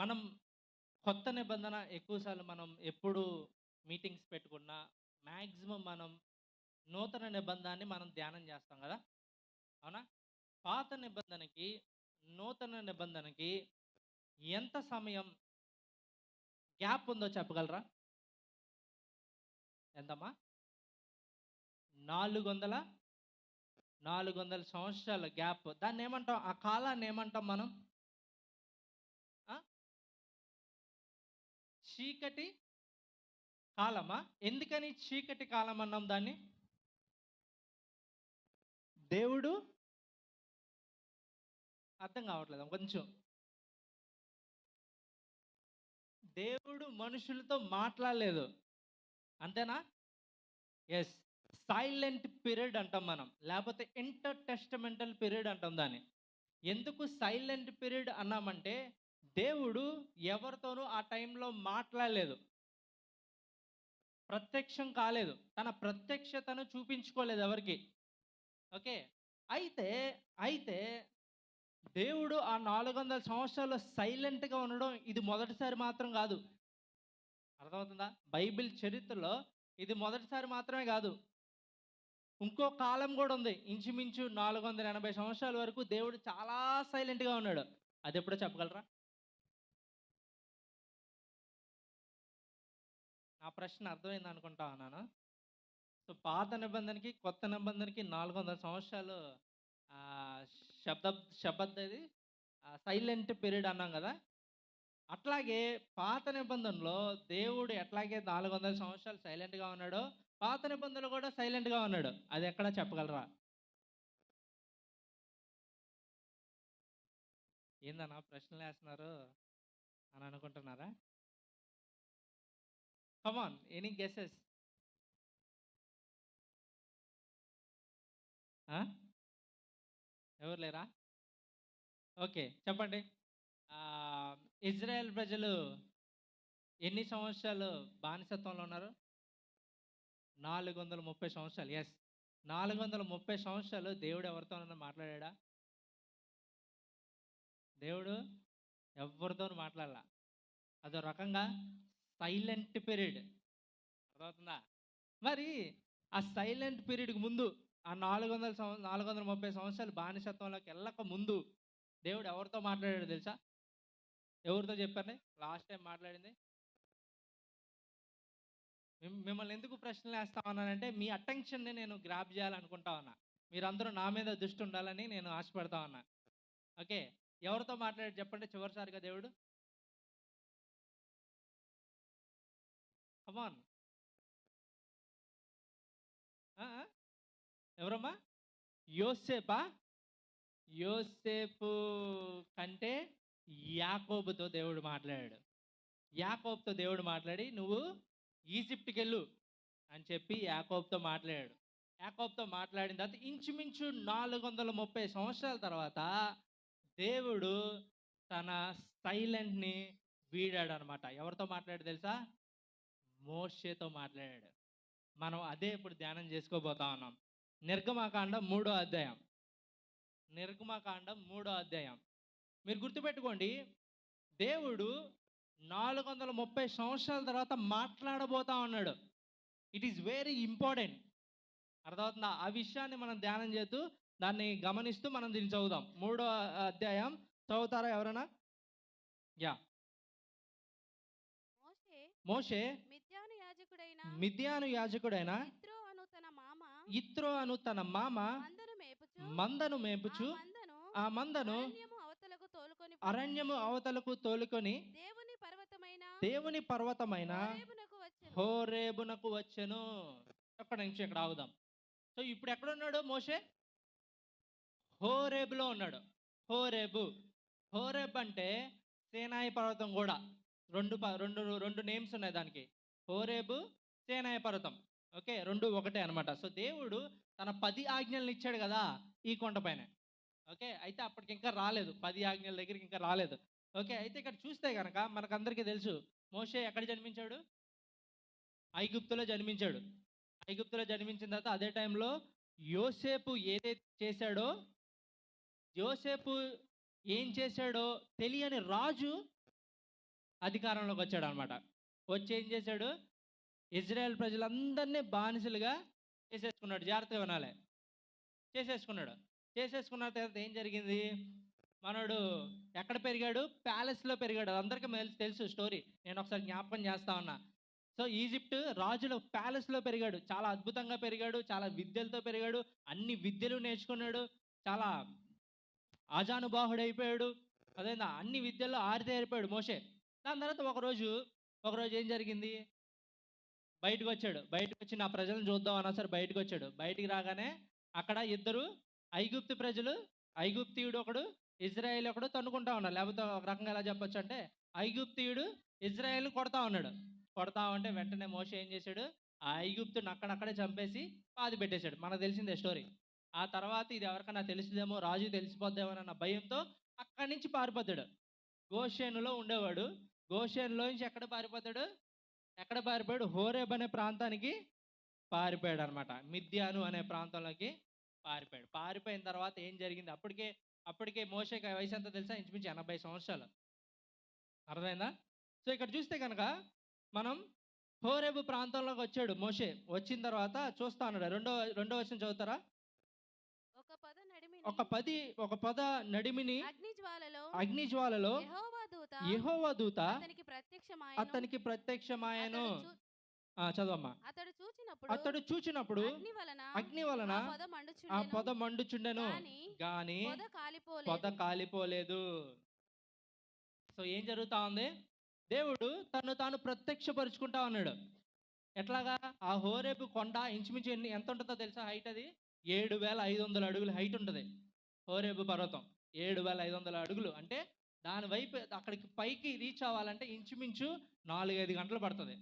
మనం కొత్త నిబంధన ఎక్కువ సార్లు మనం ఎప్పుడు మీటింగ్స్ పెట్టుకున్నా మ్యాక్సిమం మనం నూతన నిబంధనని మనం ధ్యానం చేస్తాం కదా, అవునా? పాత నిబంధనకి నూతన నిబంధనకి ఎంత సమయం గ్యాప్ ఉందో చెప్పగలరా? ఎంతమ్మా? 400 400 సంవత్సరాల గ్యాప్. దాన్ని ఏమంటాం? ఆ కాలాన్ని ఏమంటాం మనం? ఆ? చీకటి కాలమా? ఎందుకని చీకటి కాలం అన్నాం దాన్ని? దేవుడు అర్థం కావట్లేదు కొంచెం. దేవుడు మనుషులతో మాట్లాడలేదు, అంతేనా? ఎస్. సైలెంట్ పీరియడ్ అంటాం మనం, లేకపోతే ఇంటర్ టెస్టమెంటల్ పీరియడ్ అంటాం దాన్ని. ఎందుకు సైలెంట్ పీరియడ్ అన్నామంటే దేవుడు ఎవరితోనూ ఆ టైంలో మాట్లాడలేదు, ప్రత్యక్షం కాలేదు, తన ప్రత్యక్షతను చూపించుకోలేదు ఎవరికి. ఓకే. అయితే అయితే దేవుడు ఆ 400 సంవత్సరాలు సైలెంట్గా ఉండడం ఇది మొదటిసారి మాత్రం కాదు. అర్థమవుతుందా? బైబిల్ చరిత్రలో ఇది మొదటిసారి మాత్రమే కాదు. ఇంకో కాలం కూడా ఉంది. ఇంచుమించు 480 సంవత్సరాల వరకు దేవుడు చాలా సైలెంట్‌గా ఉన్నాడు. అదెప్పుడో చెప్పగలరా? నా ప్రశ్న అర్థమైంది అనుకుంటా ఉన్నాను. సో, పాత నిబంధనకి, కొత్త నిబంధనకి 400 సంవత్సరాలు ఆహ్, శపథది సైలెంట్ పీరియడ్ అన్నాం గదా! అట్లాగే పాత నిబంధనలో దేవుడు ఎట్లాగే 400 సంవత్సరాలు సైలెంట్‌గా ఉన్నాడో, పాత నిబంధనలో కూడా సైలెంట్‌గా ఉన్నాడు. అదెక్కడో చెప్పగలరా? ఏందన్నా ప్రశ్నలేస్తున్నారు అని అనుకుంటున్నారా? Come on, any guesses? ఆ? ఎవరు లేరా? ఓకే. చెప్పండి. ఆహ్, ఇజ్రాయెల్ ప్రజలు ఎన్ని సంవత్సరాలు బానిసత్వంలో ఉన్నారు? 430 సంవత్సరాలు. యెస్. 430 సంవత్సరాలు దేవుడు ఎవరితోనన్నా మాట్లాడాడా? దేవుడు ఎవ్వరితోను మాట్లాడలా. అదో రకంగా సైలెంట్ పీరియడ్. అర్థమవుతుందా? మరి ఆ సైలెంట్ పీరియడ్‌కి ముందు ఆ 430 సంవత్సరాలు బానిసత్వంలోకి ఎళ్ళక ముందు దేవుడు ఎవరితో మాట్లాడాడో తెలుసా? ఎవరితో చెప్పండి లాస్ట్ టైమ్ మాట్లాడింది? మిమ్మల్ని ఎందుకు ప్రశ్నలేస్తా ఉన్నానంటే, మీ అటెన్షన్‌ని నేను గ్రాబ్ చేయాలనుకుంటా ఉన్నా. మీరందరూ నా మీద దృష్టి ఉండాలని నేను ఆశపడతా ఉన్నా. ఓకే. ఎవరితో మాట్లాడాడు చెప్పండి చివరిసారిగా దేవుడు? Come on. ఆ! ఆ! ఎవరమ్మా? యోసేపా? యోసేపు కంటే యాకోబుతో దేవుడు మాట్లాడాడు. యాకోబుతో దేవుడు మాట్లాడి, "నువ్వు ఈజిప్ట్‌కెళ్ళు" అని చెప్పి యాకోబుతో మాట్లాడాడు. యాకోబుతో మాట్లాడిన తర్వాత ఇంచుమించు 430 సంవత్సరాల తర్వాత దేవుడు తన సైలెంట్‌ని వీడాడనమాట. ఎవరితో మాట్లాడాడో తెలుసా? మోషేతో మాట్లాడాడు. మనం అదే ఇప్పుడు ధ్యానం చేసుకోబోతా ఉన్నాం. నిర్గమకాండం మూడో అధ్యాయం. నిర్గమకాండం మూడో అధ్యాయం. మీరు గుర్తుపెట్టుకోండి. దేవుడు 430 సంవత్సరాల తర్వాత మాట్లాడబోతా ఉన్నాడు. It is very important. అర్థమవుతుందా? ఆ విషయాన్ని మనం ధ్యానం చేస్తూ, దాన్ని గమనిస్తూ మనం దీన్ని చదువుదాం. మూడో అధ్యాయం చదువుతారా ఎవరైనా? యాహ్! మోషే మోషే మిద్యాను యాజకుడైన మిద్యాను యాజకుడైన యిత్రో అను తన మామ యిత్రో అను తన మామ మందను మేపుచు మందను ఆ మేపుచు మందను ఆ మందను అరణ్యము అవతలకు తోలుకొని పోయి అరణ్యము అవతలకు తోలుకొని దేవుని పర్వతమైన దేవుని పర్వతమైన హోరేబునకు వచ్చెను. హోరేబునకు వచ్చెను. ఒక్క నిమిషం ఇక్కడ ఆగుదాం. సో, ఇప్పుడు ఎక్కడున్నాడు మోషే? హోరేబులో ఉన్నాడు. హోరేబు. హోరేబ్ అంటే సేనాయి పర్వతం గూడా. 2 నేమ్స్ ఉన్నాయి దానికి. హోరేబు, సేనాయి పర్వతం. ఓకే. 2 ఒకటే అనమాట. సో, దేవుడు తన 10 ఆజ్ఞలను ఇచ్చాడు గదా! ఈ కొండ పైనే. ఓకే. అయితే అప్పటికింకా రాలేదు. 10 ఆజ్ఞల దగ్గరికి ఇంకా రాలేదు. ఓకే. అయితే ఇక్కడ చూస్తే గనక మనకందరికీ తెలుసు. మోషే ఎక్కడ జన్మించాడు? ఐగుప్తులో జన్మించాడు. ఐగుప్తులో జన్మించిన తర్వాత అదే టైంలో యోసేపు ఏదైతే చేశాడో, యోసేపు ఏం చేశాడో తెలియని రాజు అధికారంలోకి వచ్చాడు అనమాట. వచ్చి ఏం చేశాడు, ఇజ్రాయెల్ ప్రజలందరినీ బానిసలుగా చేసేసుకున్నాడు. జాగ్రత్తగా వినాలి. చేసేసుకున్నాడు. చేసేసుకున్న తర్వాత ఏం జరిగింది, మనోడు ఎక్కడ పెరిగాడు, ప్యాలెస్లో పెరిగాడు. అందరికీ తెలుసు స్టోరీ. నేను ఒకసారి జ్ఞాపకం చేస్తా ఉన్నా. సో ఈజిప్ట్ రాజుల ప్యాలెస్లో పెరిగాడు. చాలా అద్భుతంగా పెరిగాడు. చాలా విద్యలతో పెరిగాడు. అన్ని విద్యలు నేర్చుకున్నాడు. చాలా ఆజానుబాహుడైపోయాడు. అదేనా, అన్ని విద్యల్లో ఆరితేరిపోయాడు మోషే. దాని తర్వాత ఒకరోజు ఏం జరిగింది, బయటకొచ్చాడు. బయటకొచ్చి నా ప్రజలను చూద్దాం అన్నా సరే బయటకొచ్చాడు. బయటికి రాగానే అక్కడ ఇద్దరు ఐగుప్తు ప్రజలు, ఐగుప్తీయుడు ఒకడు, ఇజ్రాయేల్ ఒకడు తన్నుకుంటా ఉన్నారు. లేకపోతే ఒక రకంగా ఎలా చెప్పొచ్చు అంటే, ఐగుప్తీయుడు ఇజ్రాయేల్‌ని కొడతా ఉన్నాడు. కొడతా ఉంటే వెంటనే మోషే ఏం చేశాడు, ఆ ఐగుప్తుని అక్కడక్కడే చంపేసి పాతి పెట్టేశాడు. మనకు తెలిసిందే స్టోరీ. ఆ తర్వాత ఇది ఎవరికైనా తెలిసిదేమో, రాజుకి తెలిసిపోద్దేమోనన్న భయంతో అక్కడి నుంచి పారిపోతాడు. గోషేనులో ఉండేవాడు. గోషేనులో నుంచి ఎక్కడ పారిపోయాడు, హోరేబ్ అనే ప్రాంతానికి పారిపోయాడు అనమాట. మిద్యాను అనే ప్రాంతంలోకి పారిపోయాడు. పారిపోయిన తర్వాత ఏం జరిగింది, అప్పటికే మోషేకి వయసు ఎంత తెలుసా, ఇంచుమించు 80 సంవత్సరాలు. అర్థమైందా? సో ఇక్కడ చూస్తే కనుక మనం హోరేబు ప్రాంతంలోకి వచ్చాడు మోషే. వచ్చిన తర్వాత చూస్తా ఉన్నాడు. రెండో వచనం చదువుతారా? ఒక పద నడిమిని ఒక పద నడిమిని అగ్ని జ్వాలలో యెహోవా దూత అతనికి ప్రత్యక్షమాయెను. చదవమ్మా. అతడు చూచినప్పుడు అగ్ని వలన ఆ పొద మండుచుండెను, గాని పొద కాలిపోలేదు. సో ఏం జరుగుతా ఉంది, దేవుడు తను తాను ప్రత్యక్షపరుచుకుంటా ఉన్నాడు. ఎట్లాగా, ఆ హోరేబు కొండ ఇంచుమించు ఎంత ఉంటుందో తెలుసా హైట్? అది 7,500 అడుగులు హైట్ ఉంటుంది హోరేబు పర్వతం. 7,500 అడుగులు అంటే దాని వైపు అక్కడికి పైకి రీచ్ అవ్వాలంటే ఇంచుమించు 4-5 గంటలు పడుతుంది.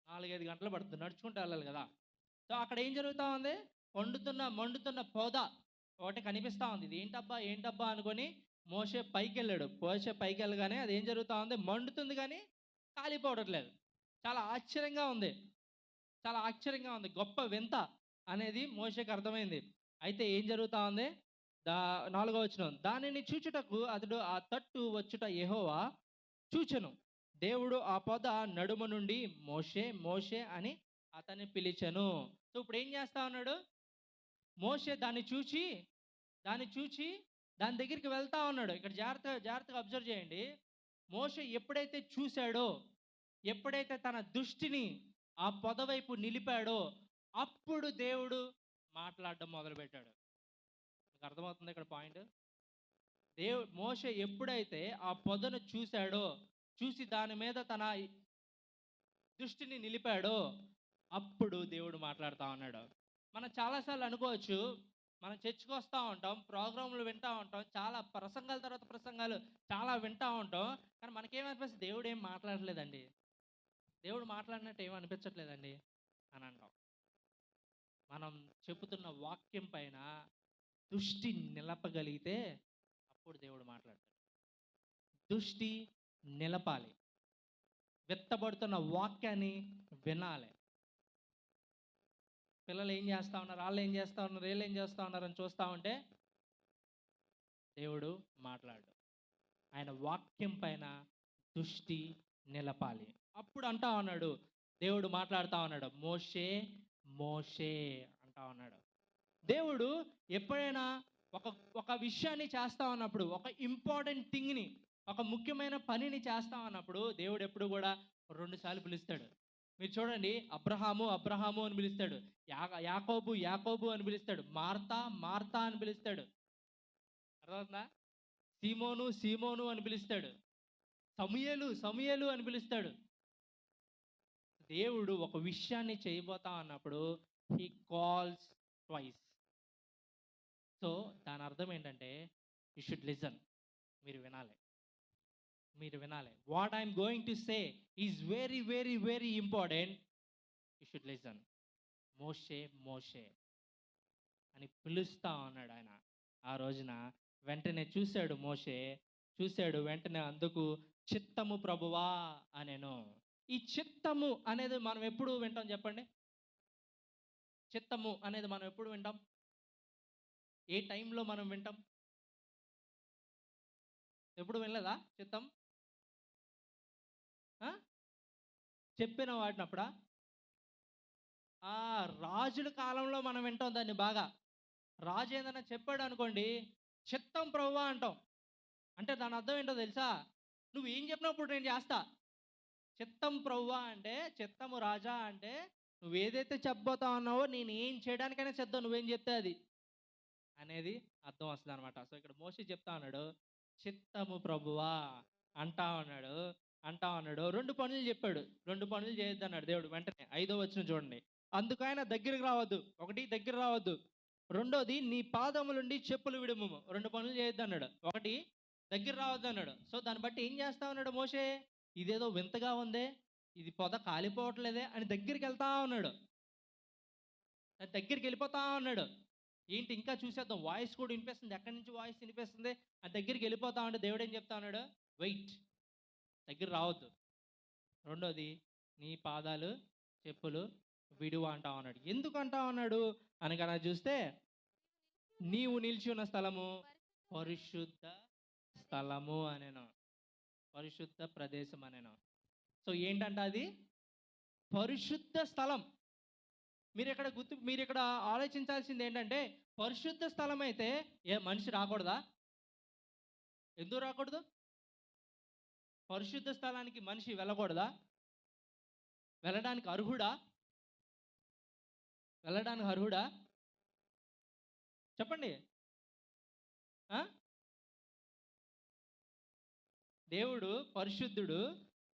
4-5 గంటలు పడుతుంది, నడుచుకుంటూ వెళ్ళాలి కదా. సో అక్కడ ఏం జరుగుతూ ఉంది, మండుతున్న పొద ఒకటి కనిపిస్తూ ఉంది. ఇది ఏంటబ్బా అనుకొని మోషే పైకి వెళ్ళగానే అది ఏం జరుగుతూ ఉంది, మండుతుంది కానీ కాలిపోవట్లేదు. చాలా ఆశ్చర్యంగా ఉంది. గొప్ప వింత అనేది మోషేకి అర్థమైంది. అయితే ఏం జరుగుతూ ఉంది, 4వ వచనం, దానిని చూచుటకు అతడు ఆ తట్టు వచ్చుట యెహోవా చూచెను. దేవుడు ఆ పొద నడుము నుండి మోషే మోషే అని అతన్ని పిలిచెను. సో ఇప్పుడు ఏం చేస్తా ఉన్నాడు, మోషే దాన్ని చూచి దాని దగ్గరికి వెళ్తా ఉన్నాడు. ఇక్కడ జాగ్రత్తగా అబ్జర్వ్ చేయండి. మోషే ఎప్పుడైతే చూశాడో, ఎప్పుడైతే తన దృష్టిని ఆ పొద వైపు నిలిపాడో, అప్పుడు దేవుడు మాట్లాడడం మొదలుపెట్టాడు. మీకు అర్థమవుతుంది ఇక్కడ పాయింట్? మోషే ఎప్పుడైతే ఆ పొదను చూసి దాని మీద తన దృష్టిని నిలిపాడో, అప్పుడు దేవుడు మాట్లాడుతూ ఉన్నాడు. మనం చాలాసార్లు అనుకోవచ్చు, మనం చర్చికి వస్తూ ఉంటాం, ప్రోగ్రాంలు వింటూ ఉంటాం, చాలా ప్రసంగాల తర్వాత ప్రసంగాలు చాలా వింటూ ఉంటాం, కానీ మనకేమనిపిస్తుంది, దేవుడు ఏం మాట్లాడలేదండి, దేవుడు మాట్లాడినట్టు ఏం అనిపించట్లేదండి అని అంటాం. మనం చెబుతున్న వాక్యం పైన దృష్టి నిలపగలిగితే అప్పుడు దేవుడు మాట్లాడతాడు. దృష్టి నిలపాలి. విత్తబడుతున్న వాక్యాన్ని వినాలి. పిల్లలు ఏం చేస్తూ ఉన్నారు, వాళ్ళు ఏం చేస్తూ ఉన్నారు, వీళ్ళు ఏం చేస్తూ ఉన్నారు అని చూస్తూ ఉంటే దేవుడు మాట్లాడు. ఆయన వాక్యం పైన దృష్టి నిలపాలి. అప్పుడు అంటా ఉన్నాడు, దేవుడు మాట్లాడుతూ ఉన్నాడు, మోషే మోషే అంటా ఉన్నాడు. దేవుడు ఎప్పుడైనా ఒక విషయాన్ని చేస్తా ఉన్నప్పుడు, ఒక ఇంపార్టెంట్ థింగ్ని, ఒక ముఖ్యమైన పనిని చేస్తా ఉన్నప్పుడు దేవుడు ఎప్పుడు కూడా 2 సార్లు పిలుస్తాడు. మీరు చూడండి, అబ్రహాము అని పిలుస్తాడు, యాకోబు అని పిలుస్తాడు, మార్తా అని పిలుస్తాడు, అర్థమవుతుందా? సీమోను అని పిలుస్తాడు, సమూయేలు అని పిలుస్తాడు. దేవుడు ఒక విషయాన్ని చేయబోతా అన్నప్పుడు హీ కాల్స్ ట్వైస్. సో దాని అర్థం ఏంటంటే, యూ షుడ్ లిజన్. మీరు వినాలి. What I'm going to say is very very very important. You should listen. Moshe అని పిలుస్తా ఉన్నాడు ఆయన. ఆ రోజున వెంటనే చూశాడు వెంటనే అందుకు చిత్తము ప్రభువా అనేను. ఈ చిత్తము అనేది మనం ఎప్పుడు వింటాం చెప్పండి? చిత్తము అనేది మనం ఎప్పుడు వింటాం? ఏ టైంలో మనం వింటాం? ఎప్పుడు వినలేదా చిత్తం? చెప్పిన వాడినప్పుడా? రాజుల కాలంలో మనం వింటాం దాన్ని బాగా. రాజు ఏదైనా చెప్పాడు అనుకోండి, చిత్తం ప్రభువా అంటాం. అంటే దాని అర్థం ఏంటో తెలుసా? నువ్వేం చెప్పినప్పుడు నేను చేస్తా. చిత్తం ప్రభువా అంటే, చిత్తము రాజా అంటే, నువ్వేదైతే చెప్పబోతా ఉన్నావో నేను ఏం చేయడానికైనా సిద్ధం, నువ్వేం చెప్తే అది అనేది అర్థం వస్తుంది అనమాట. సో ఇక్కడ మోషే చెప్తా ఉన్నాడు, చిత్తము ప్రభువా అంటా ఉన్నాడు. 2 పనులు చెప్పాడు. 2 పనులు చేయొద్దు అన్నాడు దేవుడు వెంటనే. 5వ వచనం చూడండి. అందుకైన దగ్గరికి రావద్దు. 1 దగ్గర రావద్దు. రెండోది నీ పాదములుండి చెప్పులు విడుముము. 2 పనులు చేయొద్దు అన్నాడు. 1 దగ్గర రావద్దు అన్నాడు. సో దాన్ని బట్టి ఏం చేస్తా ఉన్నాడు మోషే? ఇదేదో వింతగా ఉందే, ఇది పొద కాలిపోవట్లేదే అని దగ్గరికి వెళ్తా ఉన్నాడు. దగ్గరికి వెళ్ళిపోతా ఉన్నాడు. ఏంటి ఇంకా చూసేద్దాం, వాయిస్ కూడా వినిపిస్తుంది, ఎక్కడి నుంచి వాయిస్ వినిపిస్తుంది అని దగ్గరికి వెళ్ళిపోతా ఉంటే దేవుడు ఏం చెప్తా ఉన్నాడు? వెయిట్, దగ్గర రావద్దు. రెండోది నీ పాదాలు చెప్పులు విడువ అంటా ఉన్నాడు. ఎందుకు అంటా ఉన్నాడు అనగా చూస్తే, నీవు నిలిచి ఉన్న స్థలము పరిశుద్ధ స్థలము అనేను, పరిశుద్ధ ప్రదేశం అనేను. సో ఏంటంట అది? పరిశుద్ధ స్థలం. మీరు ఇక్కడ ఆలోచించాల్సింది ఏంటంటే, పరిశుద్ధ స్థలం అయితే ఏ మనిషి రాకూడదా? ఎందుకు రాకూడదు? పరిశుద్ధ స్థలానికి మనిషి వెళ్ళకూడదా? వెళ్ళడానికి అర్హుడా? వెళ్ళడానికి అర్హుడా? చెప్పండి. దేవుడు పరిశుద్ధుడు,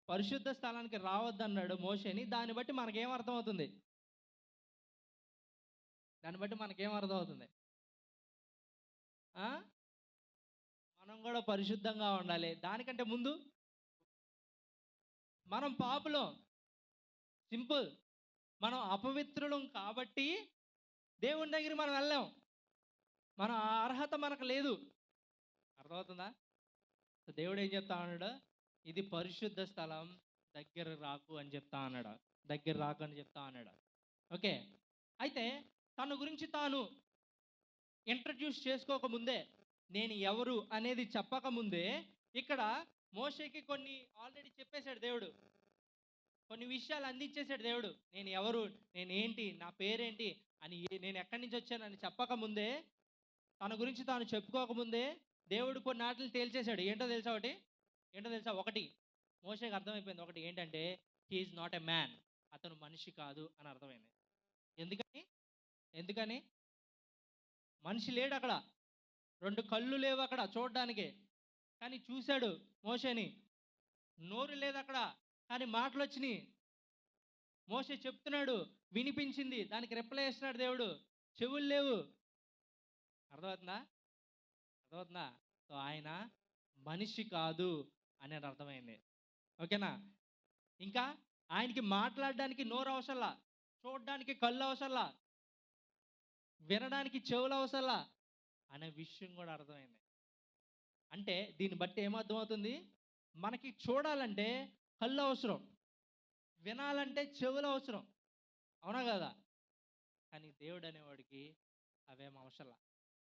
పరిశుద్ధ స్థలానికి రావద్దన్నాడు మోషేని. దాన్ని బట్టి మనకేం అర్థమవుతుంది? మనం కూడా పరిశుద్ధంగా ఉండాలి. దానికంటే ముందు మనం పాపులం, సింపుల్. మనం అపవిత్రులం కాబట్టి దేవుని దగ్గరికి మనం వెళ్ళాం. మన అర్హత మనకు లేదు. అర్థమవుతుందా? దేవుడు ఏం చెప్తా ఉన్నాడు? ఇది పరిశుద్ధ స్థలం, దగ్గర రాకు అని చెప్తా అన్నాడు. దగ్గర రాకు అని చెప్తా అన్నాడు. ఓకే. అయితే తన గురించి తాను ఇంట్రడ్యూస్ చేసుకోకముందే, నేను ఎవరు అనేది చెప్పకముందే, ఇక్కడ మోషేకి కొన్ని ఆల్రెడీ చెప్పేశాడు దేవుడు. కొన్ని విషయాలు అందించేశాడు దేవుడు. నేను ఎవరు, నేనేంటి, నా పేరేంటి అని, నేను ఎక్కడి నుంచి వచ్చానని చెప్పకముందే, తన గురించి తాను చెప్పుకోకముందే దేవుడు కొన్ని ఆటలు తేల్చేశాడు. ఏంటో తెలుసా? ఒకటి మోషేకి అర్థమైపోయింది. ఒకటి ఏంటంటే, హీఈస్ నాట్ ఎ మ్యాన్, అతను మనిషి కాదు అని అర్థమైంది. ఎందుకని? మనిషి లేడు అక్కడ, 2 కళ్ళు లేవు అక్కడ చూడడానికి, కానీ చూశాడు మోషేని. నోరు లేదు అక్కడ, కానీ మాటలు వచ్చినాయి. మోషే చెప్తున్నాడు, వినిపించింది, దానికి రిప్లై ఇస్తున్నాడు దేవుడు. చెవులు లేవు. అర్థమవుతుందా? సో ఆయన మనిషి కాదు అనేది అర్థమైంది. ఓకేనా? ఇంకా ఆయనకి మాట్లాడడానికి నోరు అవసరంలా, చూడడానికి కళ్ళు అవసరంలా, వినడానికి చెవులు అవసరంలా అనే విషయం కూడా అర్థమైంది. అంటే దీన్ని బట్టి ఏమర్థమవుతుంది? మనకి చూడాలంటే కళ్ళు అవసరం, వినాలంటే చెవులు అవసరం. అవునా కదా? కానీ దేవుడు అనేవాడికి అవేం అవసరంలా.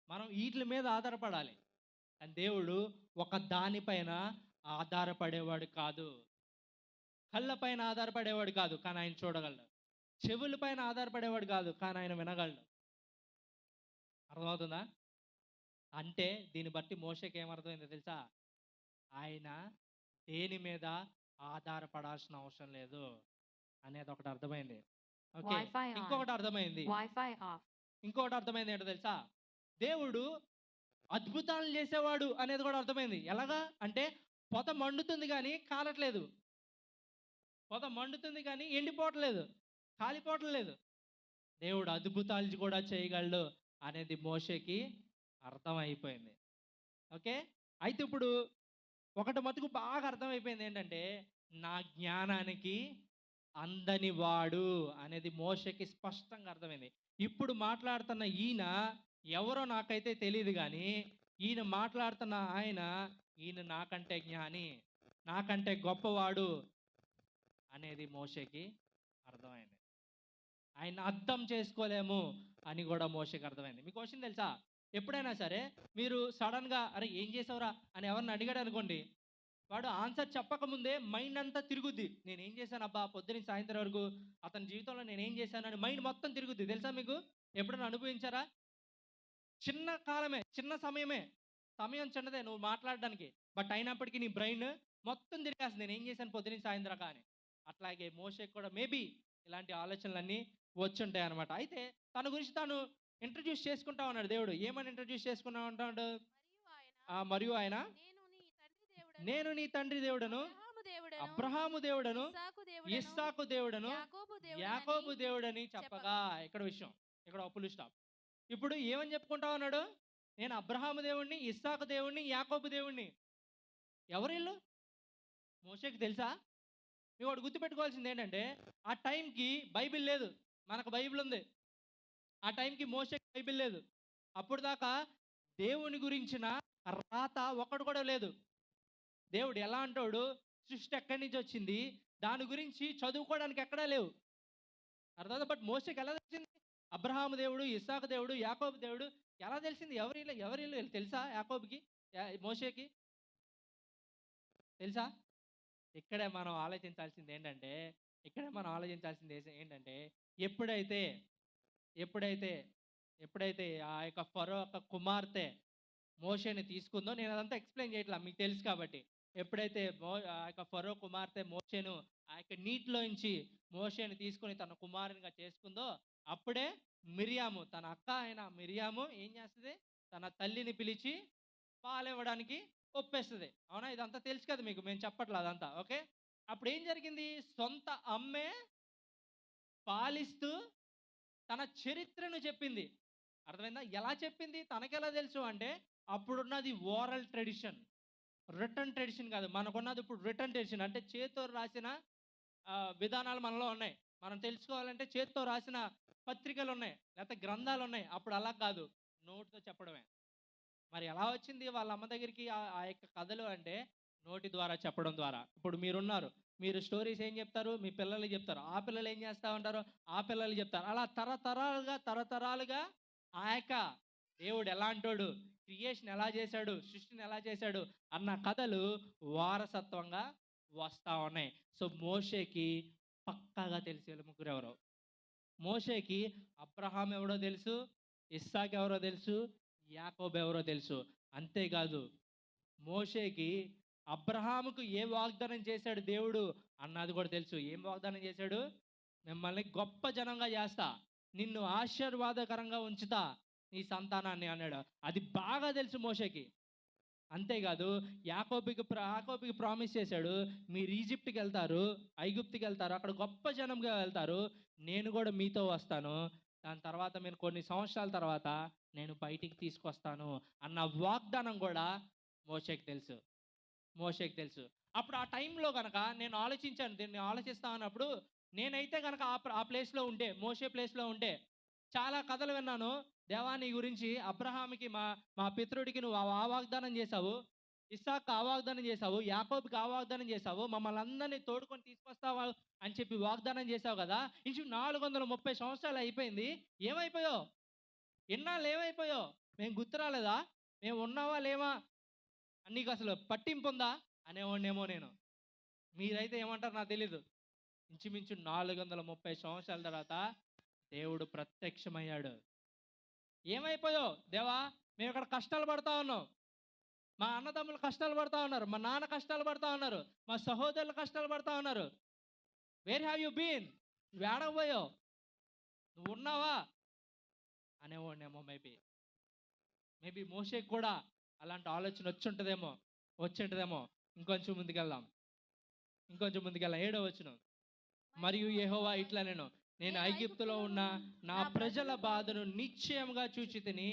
మనం వీటి మీద ఆధారపడాలి. కానీ దేవుడు ఒక దానిపైన ఆధారపడేవాడు కాదు. కళ్ళపైన ఆధారపడేవాడు కాదు, కానీ ఆయన చూడగలడు. చెవుల పైన ఆధారపడేవాడు కాదు, కానీ ఆయన వినగలడు. అర్థమవుతుందా? అంటే దీన్ని బట్టి మోషేకి ఏమర్థమైందో తెలుసా? ఆయన దేని మీద ఆధారపడాల్సిన అవసరం లేదు అనేది ఒకటి అర్థమైంది. ఓకే. ఇంకొకటి అర్థమైంది ఏంటో తెలుసా? దేవుడు అద్భుతాలు చేసేవాడు అనేది కూడా అర్థమైంది. ఎలాగా అంటే, పొద మండుతుంది కానీ కాలట్లేదు, పొద మండుతుంది కానీ ఎండిపోవట్లేదు, కాలిపోవట్లేదు. దేవుడు అద్భుతాలు కూడా చేయగలడు అనేది మోషేకి అర్థమైపోయింది. ఓకే. అయితే ఇప్పుడు ఒకటి మటుకు బాగా అర్థమైపోయింది ఏంటంటే, నా జ్ఞానానికి అందని వాడు అనేది మోషేకి స్పష్టంగా అర్థమైంది. ఇప్పుడు మాట్లాడుతున్న ఈయన ఎవరో నాకైతే తెలియదు, కానీ ఈయన మాట్లాడుతున్న ఈయన నాకంటే జ్ఞాని, నాకంటే గొప్పవాడు అనేది మోషేకి అర్థమైంది. ఆయన అర్థం చేసుకోలేము అని కూడా మోషేకి అర్థమైంది. మీకు క్వశ్చన్ తెలుసా? ఎప్పుడైనా సరే మీరు సడన్గా అరే ఏం చేసావురా అని ఎవరిని అడిగాడు అనుకోండి, వాడు ఆన్సర్ చెప్పకముందే మైండ్ అంతా తిరుగుద్ది. నేనేం చేశాను అబ్బా పొద్దున్న సాయంత్రం వరకు, అతని జీవితంలో నేనేం చేశానని మైండ్ మొత్తం తిరుగుద్ది. తెలుసా మీకు? ఎప్పుడైనా అనుభవించారా? చిన్న కాలమే, చిన్న సమయమే. సమయం చిన్నదే నువ్వు మాట్లాడడానికి. బట్ అయినప్పటికీ నీ బ్రెయిన్ మొత్తం తిరిగేస్తుంది. నేనేం చేశాను పొద్దున్న సాయంత్రం అని. అట్లాగే మోషేకి కూడా మేబీ ఇలాంటి ఆలోచనలన్నీ వచ్చుంటాయి అనమాట. అయితే తన గురించి తాను ఇంట్రడ్యూస్ చేసుకుంటా ఉన్నాడు దేవుడు. ఏమని ఇంట్రడ్యూస్ చేసుకుంటా ఉంటాడు? మరియు ఆయన నేను నీ తండ్రి దేవుడను, అబ్రహాము దేవుడను, ఇస్సాకు దేవుడను, యాకోబు దేవుడని చెప్పగా. ఇక్కడ విషయం, ఇక్కడ ఫుల్ స్టాప్. ఇప్పుడు ఏమని చెప్పుకుంటా ఉన్నాడు? నేను అబ్రహాము దేవుణ్ణి, ఇస్సాకు దేవుణ్ణి, యాకోబు దేవుణ్ణి. ఎవరిల్లు? మోషేకి తెలుసా? మీరు ఒకటి గుర్తుపెట్టుకోవాల్సింది ఏంటంటే, ఆ టైంకి బైబిల్ లేదు, మనకు బైబిల్ ఉంది. ఆ టైంకి మోషేకి బైబిల్ లేదు. అప్పుడు దాకా దేవుని గురించిన రాత ఒక్కడు కూడా లేదు. దేవుడు ఎలా అంటాడు, సృష్టి ఎక్కడి నుంచి వచ్చింది, దాని గురించి చదువుకోవడానికి ఎక్కడా లేవు. అర్థం. బట్ మోషేకి ఎలా తెలిసింది? అబ్రహాము దేవుడు, ఇస్సాకు దేవుడు, యాకోబు దేవుడు ఎలా తెలిసింది? ఎవరిల్లు తెలుసా? యాకోబుకి, మోషేకి తెలుసా? ఇక్కడే మనం ఆలోచించాల్సింది ఏంటంటే, ఎప్పుడైతే ఎప్పుడైతే ఎప్పుడైతే ఆ యొక్క ఫరో యొక్క కుమార్తె మోషేని తీసుకుందో, నేను అదంతా ఎక్స్ప్లెయిన్ చేయట్లా, మీకు తెలుసు కాబట్టి. ఎప్పుడైతే ఆ యొక్క ఫరో కుమార్తె మోషేను ఆ యొక్క నీటిలోంచి మోషేని తీసుకొని తన కుమారునిగా చేసుకుందో, అప్పుడే మిరియాము, తన అక్క అయిన మిరియాము ఏం చేస్తుంది? తన తల్లిని పిలిచి పాలివ్వడానికి ఒప్పేస్తుంది. అవునా? ఇదంతా తెలుసు కదా మీకు, మేము చెప్పట్లేదు అదంతా. ఓకే. అప్పుడు ఏం జరిగింది? సొంత అమ్మే పాలిస్తూ తన చరిత్రను చెప్పింది. అర్థమైందా? ఎలా చెప్పింది? తనకెలా తెలుసు అంటే, అప్పుడున్నది ఓరల్ ట్రెడిషన్, రిటర్న్ ట్రెడిషన్ కాదు. మనకున్నది ఇప్పుడు రిటర్న్ ట్రెడిషన్. అంటే చేతితో రాసిన విధానాలు మనలో ఉన్నాయి. మనం తెలుసుకోవాలంటే చేతితో రాసిన పత్రికలు ఉన్నాయి, లేకపోతే గ్రంథాలు ఉన్నాయి. అప్పుడు అలా కాదు, నోటితో చెప్పడమే. మరి ఎలా వచ్చింది వాళ్ళ అమ్మ దగ్గరికి ఆ యొక్క కథలు అంటే, నోటి ద్వారా చెప్పడం ద్వారా. ఇప్పుడు మీరున్నారు, మీరు స్టోరీస్ ఏం చెప్తారు? మీ పిల్లలకి చెప్తారు. ఆ పిల్లలు ఏం చేస్తూ ఉంటారు? ఆ పిల్లలు చెప్తారు. అలా తరతరాలుగా ఆ యొక్క దేవుడు ఎలాంటోడు, క్రియేషన్ ఎలా చేశాడు, సృష్టిని ఎలా చేశాడు అన్న కథలు వారసత్వంగా వస్తూ ఉన్నాయి. సో మోషేకి పక్కాగా తెలిసి వీళ్ళ ముగ్గురు ఎవరో. మోషేకి అబ్రహాం ఎవరో తెలుసు, ఇస్సాక్ ఎవరో తెలుసు, యాకోబు ఎవరో తెలుసు. అంతేకాదు, మోషేకి అబ్రహాముకు ఏ వాగ్దానం చేశాడు దేవుడు అన్నది కూడా తెలుసు. ఏం వాగ్దానం చేశాడు? మిమ్మల్ని గొప్ప జనంగా చేస్తా, నిన్ను ఆశీర్వాదకరంగా ఉంచుతా, నీ సంతానాన్ని అన్నాడు. అది బాగా తెలుసు మోషేకి. అంతేకాదు, యాకోబుకి ప్రామిస్ చేశాడు, మీరు ఈజిప్ట్కి వెళ్తారు, ఐగుప్తుకి వెళ్తారు, అక్కడ గొప్ప జనంగా వెళ్తారు, నేను కూడా మీతో వస్తాను, దాని తర్వాత మీరు కొన్ని సంవత్సరాల తర్వాత నేను బయటికి తీసుకొస్తాను అన్న వాగ్దానం కూడా మోషేకి తెలుసు. అప్పుడు ఆ టైంలో కనుక నేను ఆలోచించాను, దీన్ని ఆలోచిస్తా అన్నప్పుడు, నేనైతే కనుక ఆ ప్లేస్లో ఉంటే, మోషే ప్లేస్లో ఉంటే, చాలా కథలు విన్నాను. దేవా నీ గురించి అబ్రహాముకి మా పితరుడికి నువ్వు ఆ వాగ్దానం చేశావు, ఇస్సాకు ఆ వాగ్దానం చేశావు, యాకోబుకి ఆ వాగ్దానం చేశావు, మమ్మల్ని అందరినీ తోడుకొని తీసుకొస్తావా అని చెప్పి వాగ్దానం చేశావు కదా. ఇంచు 430 సంవత్సరాలు అయిపోయింది, ఏమైపోయావు? ఇన్నాళ్ళు ఏమైపోయావు? మేము గుర్తు రాలేదా? మేము ఉన్నావా లేవా నీకు అసలు పట్టింపు ఉందా అనేవాడినేమో నేను. మీరైతే ఏమంటారు నాకు తెలీదు. ఇంచుమించు 430 సంవత్సరాల తర్వాత దేవుడు ప్రత్యక్షమయ్యాడు. ఏమైపోయావు దేవా? మేము ఇక్కడ కష్టాలు పడతా ఉన్నాం, మా అన్నదమ్ములు కష్టాలు పడతా ఉన్నారు, మా నాన్న కష్టాలు పడతా ఉన్నారు, మా సహోదరులు కష్టాలు పడతా ఉన్నారు. Where have you been? నువ్వు ఏడకపోయావు? నువ్వు ఉన్నావా అనేవాడినేమో. మేబీ మోషేకి కూడా అలాంటి ఆలోచన వచ్చింటదేమో. ఇంకొంచెం ముందుకెళ్దాం. 7వ వచనం. మరియు యెహోవా ఇట్లా నేను ఐగుప్తులో ఉన్న నా ప్రజల బాధను నిశ్చయంగా చూచి తిని,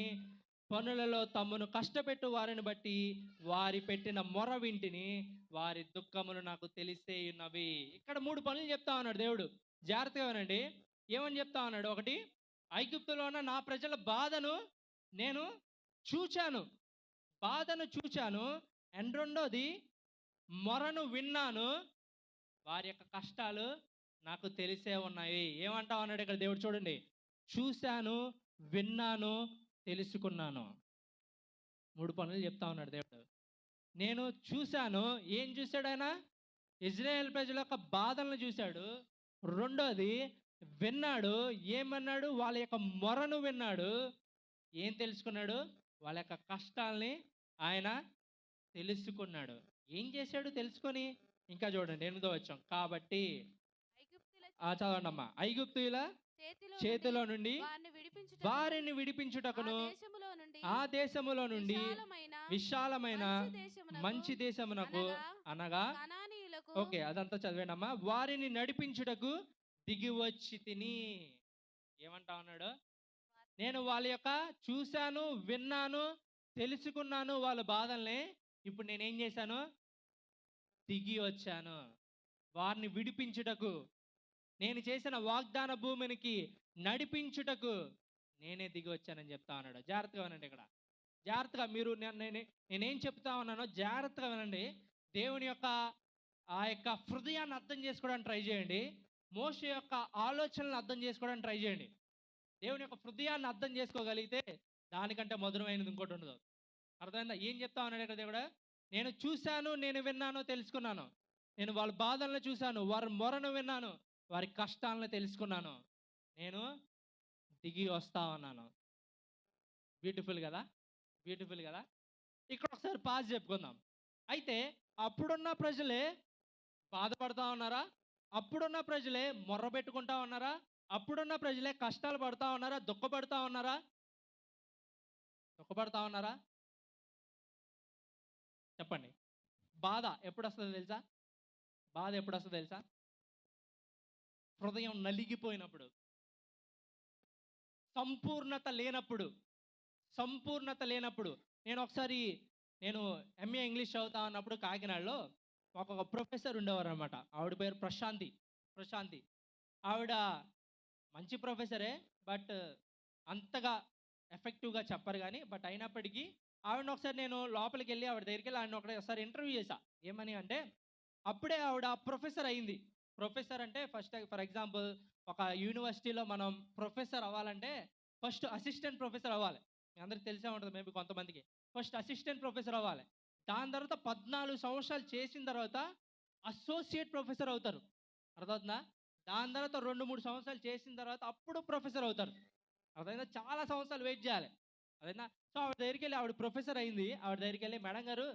పనులలో తమ్మును కష్టపెట్టు వారిని బట్టి వారి పెట్టిన మొర వింటిని, వారి దుఃఖములు నాకు తెలిసే ఉన్నవి. ఇక్కడ 3 పనులు చెప్తా ఉన్నాడు దేవుడు. జాగ్రత్తగా వినండి. ఏమని చెప్తా ఉన్నాడు? ఒకటి, ఐగుప్తులో ఉన్న నా ప్రజల బాధను నేను చూచాను. అండ్ రెండోది, మొరను విన్నాను, వారి యొక్క కష్టాలు నాకు తెలిసే ఉన్నాయి. ఏమంటా ఉన్నాడు ఇక్కడ దేవుడు? చూడండి, చూశాను, విన్నాను, తెలుసుకున్నాను. 3 పనులు చెప్తా ఉన్నాడు దేవుడు. నేను చూశాను. ఏం చూసాడు ఆయన? ఇజ్రాయేల్ ప్రజల యొక్క బాధలను చూశాడు. రెండోది విన్నాడు. ఏమన్నాడు? వాళ్ళ యొక్క మొరను విన్నాడు. ఏం తెలుసుకున్నాడు? వాళ్ళ యొక్క కష్టాల్ని ఆయన తెలుసుకున్నాడు. ఏం చేశాడు తెలుసుకొని? ఇంకా చూడండి 8వ వచనం. కాబట్టి ఐగుప్తుల చదవండమ్మా. ఐగుప్తీయుల చేతిలో చేతిలో నుండి వారిని ఆ విడిపించుటకును దేశములో నుండి ఆ దేశములో నుండి విశాలమైన విశాలమైన మంచి దేశమునకు అనగా కనానీయులకు ఓకే, అదంతా చదివేనమ్మా. వారిని నడిపించుటకు దిగి వచ్చి తిని. ఏమంటా ఉన్నాడు? నేను వాళ్ళ యొక్క చూశాను, విన్నాను, తెలుసుకున్నాను వాళ్ళ బాధల్ని. ఇప్పుడు నేనేం చేశాను? దిగి వచ్చాను వారిని విడిపించుటకు. నేను చేసిన వాగ్దాన భూమినికి నడిపించుటకు నేనే దిగి వచ్చానని చెప్తా ఉన్నాడు. జాగ్రత్తగా వినండి. ఇక్కడ జాగ్రత్తగా మీరు నేనేం చెప్తా ఉన్నానో జాగ్రత్తగా వినండి. దేవుని యొక్క ఆ యొక్క హృదయాన్ని అర్థం చేసుకోవడానికి ట్రై చేయండి. మోషే యొక్క ఆలోచనలను అర్థం చేసుకోవడానికి ట్రై చేయండి. దేవుని యొక్క హృదయాన్ని అర్థం చేసుకోగలిగితే దానికంటే మధురమైనది ఇంకోటి ఉండదు. అర్థమైందా? ఏం చెప్తా ఉన్నాడు ఇక్కడ దేవుడు? నేను చూశాను, నేను విన్నాను, తెలుసుకున్నాను. నేను వాళ్ళ బాధలను చూశాను, వారి మొరను విన్నాను, వారి కష్టాలను తెలుసుకున్నాను. నేను దిగి వస్తా ఉన్నాను. బ్యూటిఫుల్ కదా? బ్యూటిఫుల్ కదా? ఇక్కడ ఒకసారి పాజ్ చెప్పుకుందాం. అయితే అప్పుడున్న ప్రజలే బాధపడతా ఉన్నారా? అప్పుడున్న ప్రజలే మొర్ర పెట్టుకుంటా ఉన్నారా? అప్పుడున్న ప్రజలే కష్టాలు పడతా ఉన్నారా? దుఃఖపడతా ఉన్నారా? దుఃఖపడతా ఉన్నారా? చెప్పండి. బాధ ఎప్పుడు వస్తుందో తెలుసా? బాధ ఎప్పుడు వస్తుందో తెలుసా? హృదయం నలిగిపోయినప్పుడు, సంపూర్ణత లేనప్పుడు. సంపూర్ణత లేనప్పుడు. నేను ఎంఏ ఇంగ్లీష్ చదువుతా ఉన్నప్పుడు కాకినాడలో ఒక ప్రొఫెసర్ ఉండేవారు అనమాట. ఆవిడ పేరు ప్రశాంతి. ఆవిడ మంచి ప్రొఫెసరే, బట్ అంతగా ఎఫెక్టివ్గా చెప్పరు కానీ, బట్ అయినప్పటికీ ఆవిడని ఒకసారి నేను లోపలికి వెళ్ళి ఆవిడ దగ్గరికి వెళ్ళి ఆవిడని ఒకసారి ఇంటర్వ్యూ చేశా. ఏమని అంటే, అప్పుడే ఆవిడ ప్రొఫెసర్ అయింది. ప్రొఫెసర్ అంటే ఫస్ట్ ఫర్ ఎగ్జాంపుల్ ఒక యూనివర్సిటీలో మనం ప్రొఫెసర్ అవ్వాలంటే ఫస్ట్ అసిస్టెంట్ ప్రొఫెసర్ అవ్వాలి. మీ అందరికి తెలిసే ఉంటుంది మేబీ కొంతమందికి. ఫస్ట్ అసిస్టెంట్ ప్రొఫెసర్ అవ్వాలి. దాని తర్వాత 14 సంవత్సరాలు చేసిన తర్వాత అసోసియేట్ ప్రొఫెసర్ అవుతారు. అర్థమవుతుందా? దాని తర్వాత 2-3 సంవత్సరాలు చేసిన తర్వాత అప్పుడు ప్రొఫెసర్ అవుతారు. అదైనా చాలా సంవత్సరాలు వెయిట్ చేయాలి. అదైనా సో ఆవిడ దగ్గరికి వెళ్ళి, ఆవిడ ప్రొఫెసర్ అయింది. ఆవిడ దగ్గరికి వెళ్ళి, మేడం గారు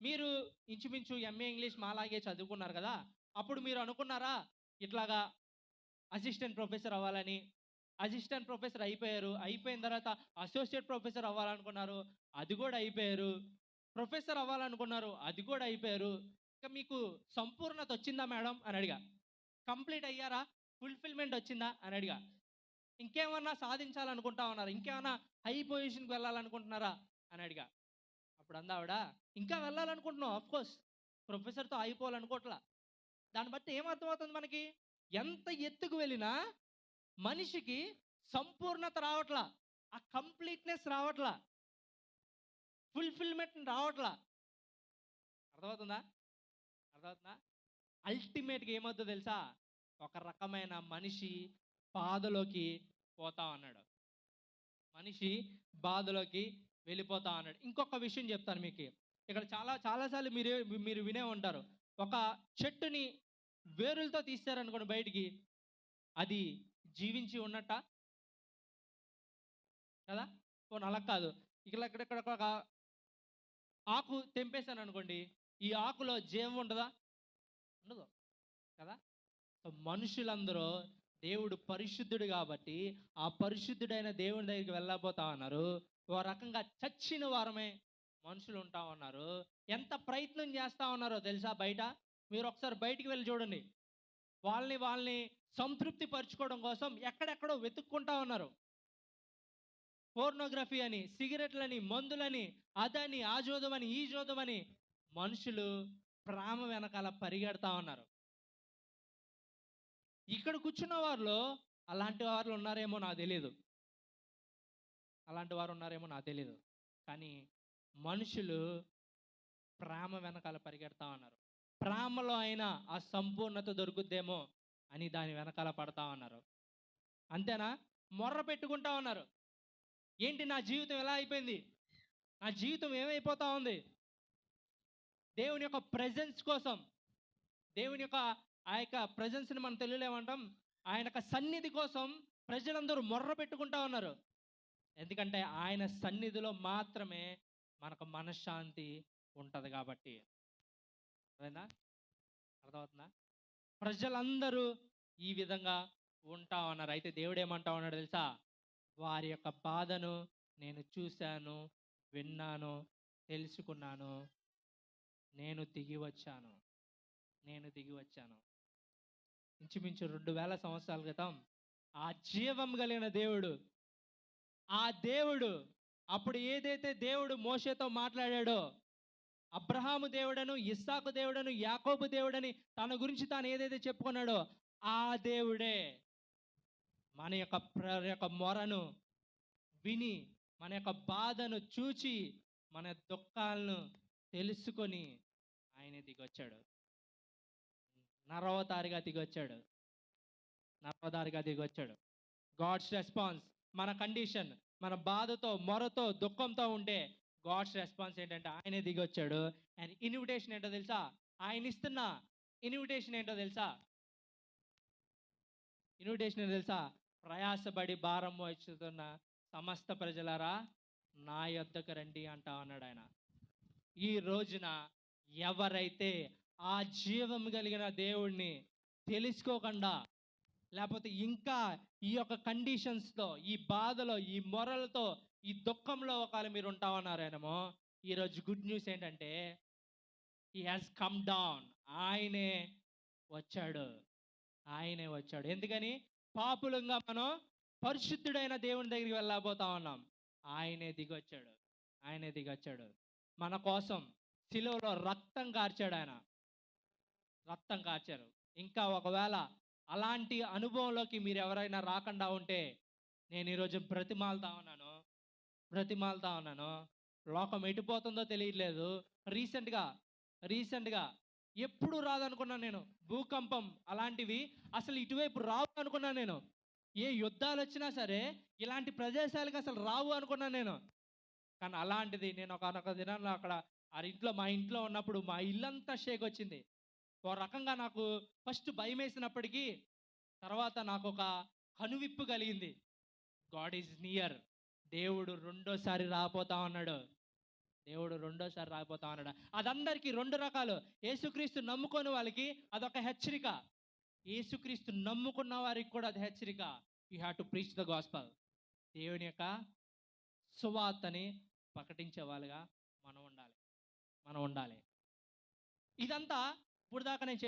మీరు ఇంచుమించు ఎంఏ ఇంగ్లీష్ మాలాగే చదువుకున్నారు కదా, అప్పుడు మీరు అనుకున్నారా ఇట్లాగా అసిస్టెంట్ ప్రొఫెసర్ అవ్వాలని? అసిస్టెంట్ ప్రొఫెసర్ అయిపోయారు. అయిపోయిన తర్వాత అసోసియేట్ ప్రొఫెసర్ అవ్వాలనుకున్నారు, అది కూడా అయిపోయారు. ప్రొఫెసర్ అవ్వాలనుకున్నారు, అది కూడా అయిపోయారు. ఇక మీకు సంపూర్ణత వచ్చిందా మేడం అని అడిగా. కంప్లీట్ అయ్యారా? ఫుల్ఫిల్మెంట్ వచ్చిందా అని అడిగా. ఇంకేమన్నా సాధించాలనుకుంటా ఉన్నారు, ఇంకేమన్నా హై పొజిషన్కి వెళ్ళాలనుకుంటున్నారా అని అడిగా. అప్పుడు అందావిడ, ఇంకా వెళ్ళాలనుకుంటున్నాం, ఆఫ్ కోర్స్ ప్రొఫెసర్తో అయిపోవాలనుకోవట్లా. దాన్ని బట్టి ఏమర్థమవుతుంది మనకి? ఎంత ఎత్తుకు వెళ్ళినా మనిషికి సంపూర్ణత రావట్లా, ఆ కంప్లీట్నెస్ రావట్లా, ఫుల్ఫిల్మెంట్ రావట్లా. అర్థమవుతుందా? అర్థమవుతుందా? అల్టిమేట్గా ఏమవుతుందో తెలుసా? ఒక రకమైన మనిషి బాధలోకి పోతా ఉన్నాడు. మనిషి బాధలోకి వెళ్ళిపోతా ఉన్నాడు. ఇంకొక విషయం చెప్తాను మీకు. ఇక్కడ చాలాసార్లు మీరు వినే ఉంటారు. ఒక చెట్టుని వేరులతో తీస్తారనుకోండి బయటికి, అది జీవించి ఉన్నట్ట కదా? పోనీ అలా కాదు. ఇక్కడ ఒక ఆకు తెంపేశాను అనుకోండి, ఈ ఆకులో జీవం ఉంటుందా? ఉండదు కదా? సో మనుషులందరూ దేవుడు పరిశుద్ధుడు కాబట్టి ఆ పరిశుద్ధుడైన దేవుని దగ్గరికి వెళ్ళకపోతా ఉన్నారు. ఓ రకంగా చచ్చిన వారమే మనుషులు ఉంటా ఉన్నారు. ఎంత ప్రయత్నం చేస్తా ఉన్నారో తెలుసా బయట? మీరు ఒకసారి బయటికి వెళ్ళి చూడండి. వాళ్ళని సంతృప్తి పరచుకోవడం కోసం ఎక్కడెక్కడో వెతుక్కుంటా ఉన్నారు. పోర్నోగ్రఫీ అని, సిగరెట్లని, మందులని, అదని, ఆ జోదమని, ఈ జోదమని మనుషులు ప్రేమ వెనకాల పరిగెడతా ఉన్నారు. ఇక్కడ కూర్చున్న వారిలో అలాంటి వారు ఉన్నారేమో నాకు తెలియదు. కానీ మనుషులు ప్రేమ వెనకాల పరిగెడతా ఉన్నారు. ప్రేమలో అయినా ఆ సంపూర్ణత దొరుకుద్దేమో అని దాని వెనకాల పడతా ఉన్నారు. అంతేనా? మొర్ర పెట్టుకుంటా ఉన్నారు. ఏంటి నా జీవితం ఎలా అయిపోయింది? నా జీవితం ఏమైపోతా ఉంది? దేవుని యొక్క ప్రెజెన్స్ కోసం, దేవుని యొక్క ఆ యొక్క ప్రెజెన్స్ని మనం తెలుగులో ఏమంటాం, ఆయన యొక్క సన్నిధి కోసం ప్రజలందరూ మొర్ర పెట్టుకుంటా ఉన్నారు. ఎందుకంటే ఆయన సన్నిధిలో మాత్రమే మనకు మనశ్శాంతి ఉంటుంది కాబట్టి. అర్థమైందా? అర్థమవుతుందా? ప్రజలందరూ ఈ విధంగా ఉంటా ఉన్నారు. అయితే దేవుడు ఏమంటా ఉన్నాడు తెలుసా? వారి యొక్క బాధను నేను చూశాను, విన్నాను, తెలుసుకున్నాను. నేను దిగి వచ్చాను. నేను దిగి వచ్చాను. ఇంచుమించు 2000 సంవత్సరాల క్రితం ఆ జీవం కలిగిన దేవుడు, ఆ దేవుడు అప్పుడు ఏదైతే దేవుడు మోషేతో మాట్లాడాడో, అబ్రహాము దేవుడను, ఇస్సాకు దేవుడను, యాకోబు దేవుడని తన గురించి తాను ఏదైతే చెప్పుకున్నాడో ఆ దేవుడే మన యొక్క మొరను విని, మన యొక్క బాధను చూచి, మన దుఃఖాలను తెలుసుకొని ఆయన దిగొచ్చాడు. నరవతారిగా దిగొచ్చాడు. నరవతారిగా దిగొచ్చాడు. గాడ్స్ రెస్పాన్స్, మన కండిషన్, మన బాధతో, మొరతో, దుఃఖంతో ఉంటే గాడ్స్ రెస్పాన్స్ ఏంటంటే ఆయనే దిగొచ్చాడు. అండ్ ఇన్విటేషన్ ఏంటో తెలుసా? ఆయన ఇస్తున్న ఇన్విటేషన్ ఏంటో తెలుసా? ఇన్విటేషన్ ఏంటో తెలుసా? ప్రయాసపడి భారం మోస్తున్న సమస్త ప్రజలారా నా యొద్దకు రండి అంటా ఉన్నాడు ఆయన. ఈ రోజున ఎవరైతే ఆ జీవం కలిగిన దేవుణ్ణి తెలుసుకోకుండా, లేకపోతే ఇంకా ఈ యొక్క కండిషన్స్తో, ఈ బాధలో, ఈ మొరలతో, ఈ దుఃఖంలో ఒకవేళ మీరు ఉంటా ఉన్నారేమో, ఈరోజు గుడ్ న్యూస్ ఏంటంటే హీ హ్యాస్ కమ్ డౌన్. ఆయనే వచ్చాడు. ఆయనే వచ్చాడు. ఎందుకని? పాపులంగా మనం పరిశుద్ధుడైన దేవుని దగ్గరికి వెళ్ళబోతా ఉన్నాం. ఆయనే దిగొచ్చాడు. ఆయనే దిగొచ్చాడు మన కోసం. శిలువలో రక్తం కార్చాడు ఆయన. రక్తం కార్చారు. ఇంకా ఒకవేళ అలాంటి అనుభవంలోకి మీరు ఎవరైనా రాకుండా ఉంటే, నేను ఈరోజు బ్రతిమాలుతా ఉన్నాను. లోకం ఎటుపోతుందో తెలియట్లేదు. రీసెంట్గా ఎప్పుడు రాదనుకున్నాను నేను. భూకంపం అలాంటివి అసలు ఇటువైపు రావు అనుకున్నాను నేను. ఏ యుద్ధాలు వచ్చినా సరే ఇలాంటి ప్రదేశాలకు అసలు రావు అనుకున్నాను నేను. కానీ అలాంటిది నేను ఒక దినాల్లో అక్కడ మా ఇంట్లో ఉన్నప్పుడు మా ఇల్లంతా షేక్ వచ్చింది. ఒక రకంగా నాకు ఫస్ట్ భయం వేసినప్పటికీ తర్వాత నాకు ఒక కనువిప్పు కలిగింది. God is near. దేవుడు రెండోసారి రాబోతా ఉన్నాడు. అదందరికీ రెండు రకాలు. యేసుక్రీస్తు నమ్ముకొని వాళ్ళకి అదొక హెచ్చరిక. యేసుక్రీస్తు నమ్ముకున్న వారికి కూడా అది హెచ్చరిక. You have to preach the gospel. దేవుని యొక్క సువార్తని ప్రకటించే వాళ్ళుగా మనం ఉండాలి. ఇదంతా ఇప్పుడు దాకా నేను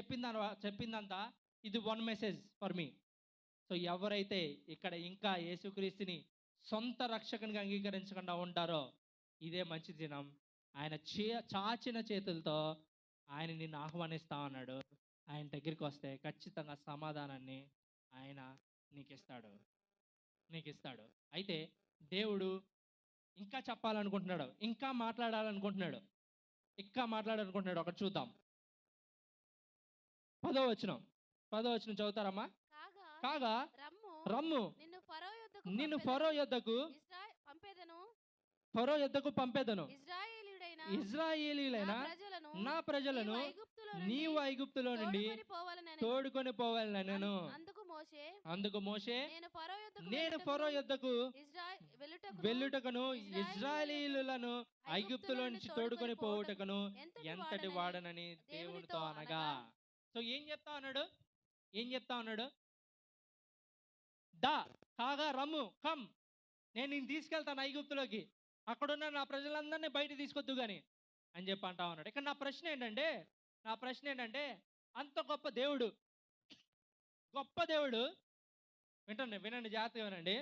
చెప్పిందంతా ఇది one message for me. So ఎవరైతే ఇక్కడ ఇంకా యేసుక్రీస్తుని సొంత రక్షకునిగా అంగీకరించకుండా ఉంటారో, ఇదే మంచి దినం. ఆయన చాచిన చేతులతో ఆయన నిన్ను ఆహ్వానిస్తా ఉన్నాడు. ఆయన దగ్గరికి వస్తే ఖచ్చితంగా సమాధానాన్ని ఆయన నీకు ఇస్తాడు. అయితే దేవుడు ఇంకా చెప్పాలనుకుంటున్నాడు, ఇంకా మాట్లాడాలనుకుంటున్నాడు. ఒకటి చూద్దాం. 10వ వచనం చదువుతారమ్మా? కాగా రమ్ము నిన్ను ఫరో యొద్దకు పంపేదను. ఇశ్రాయేలీయులైన నా ప్రజలను నీవు ఐగుప్తులో నుండి తోడుకొని పోవాలని నేను. అందుకు మోషే నేను ఫరో యొద్దకు వెళ్ళుటకును ఇశ్రాయేలీయులను ఐగుప్తులో నుంచి తోడుకొని పోవుటకును ఎంతటి వాడనని దేవునితో అనగా. సో ఏం చెప్తా ఉన్నాడు? కాగా రమ్ము, కమ్, నేను నిన్ను తీసుకెళ్తాను ఐగుప్తులోకి, అక్కడున్న నా ప్రజలందరినీ బయట తీసుకొద్దు కానీ అని చెప్పి అంటా ఉన్నాడు. ఇక్కడ నా ప్రశ్న ఏంటంటే అంత గొప్ప దేవుడు వినండి జాగ్రత్తగా వినండి.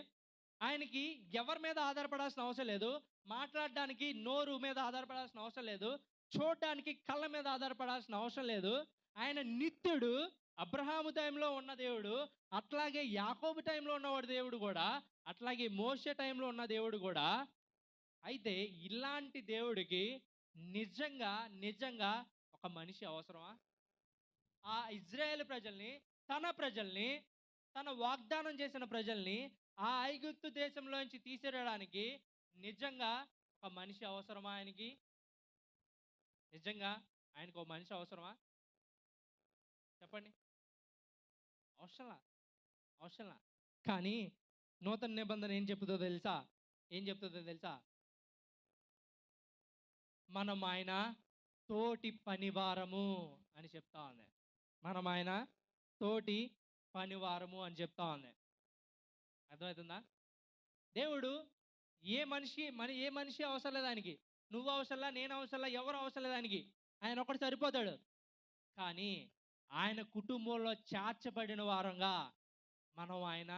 ఆయనకి ఎవరి మీద ఆధారపడాల్సిన అవసరం లేదు. మాట్లాడడానికి నోరు మీద ఆధారపడాల్సిన అవసరం లేదు. చూడడానికి కళ్ళ మీద ఆధారపడాల్సిన అవసరం లేదు. ఆయన నిత్యుడు. అబ్రహాము టైంలో ఉన్న దేవుడు, అట్లాగే యాకోబు టైంలో ఉన్నవాడు దేవుడు కూడా, అట్లాగే మోషే టైంలో ఉన్న దేవుడు కూడా. అయితే ఇలాంటి దేవుడికి నిజంగా ఒక మనిషి అవసరమా? ఆ ఇజ్రాయేల్ ప్రజల్ని, తన వాగ్దానం చేసిన ప్రజల్ని ఆ ఐగుప్తు దేశంలోంచి తీసేయడానికి నిజంగా ఒక మనిషి అవసరమా ఆయనకి? నిజంగా ఆయనకు ఒక మనిషి అవసరమా? చెప్పండి. అవసరంలా, అవసరంలా. కానీ నూతన నిబంధన ఏం చెప్తుందో తెలుసా? ఏం చెప్తుందో తెలుసా? మనం ఆయన తోటి పనివారము అని చెప్తా ఉంది. మనం ఆయన తోటి పనివారము అని చెప్తా ఉంది. అర్థమవుతుందా? దేవుడు ఏ మనిషి అవసరం లేదు ఆయనకి. నువ్వు అవసరంలా, నేను అవసరంలా, ఎవరు అవసరం లేదు ఆయనకి. ఆయన ఒక్కడు సరిపోతాడు. కానీ ఆయన కుటుంబంలో చేర్చబడిన వారంగా మనం ఆయన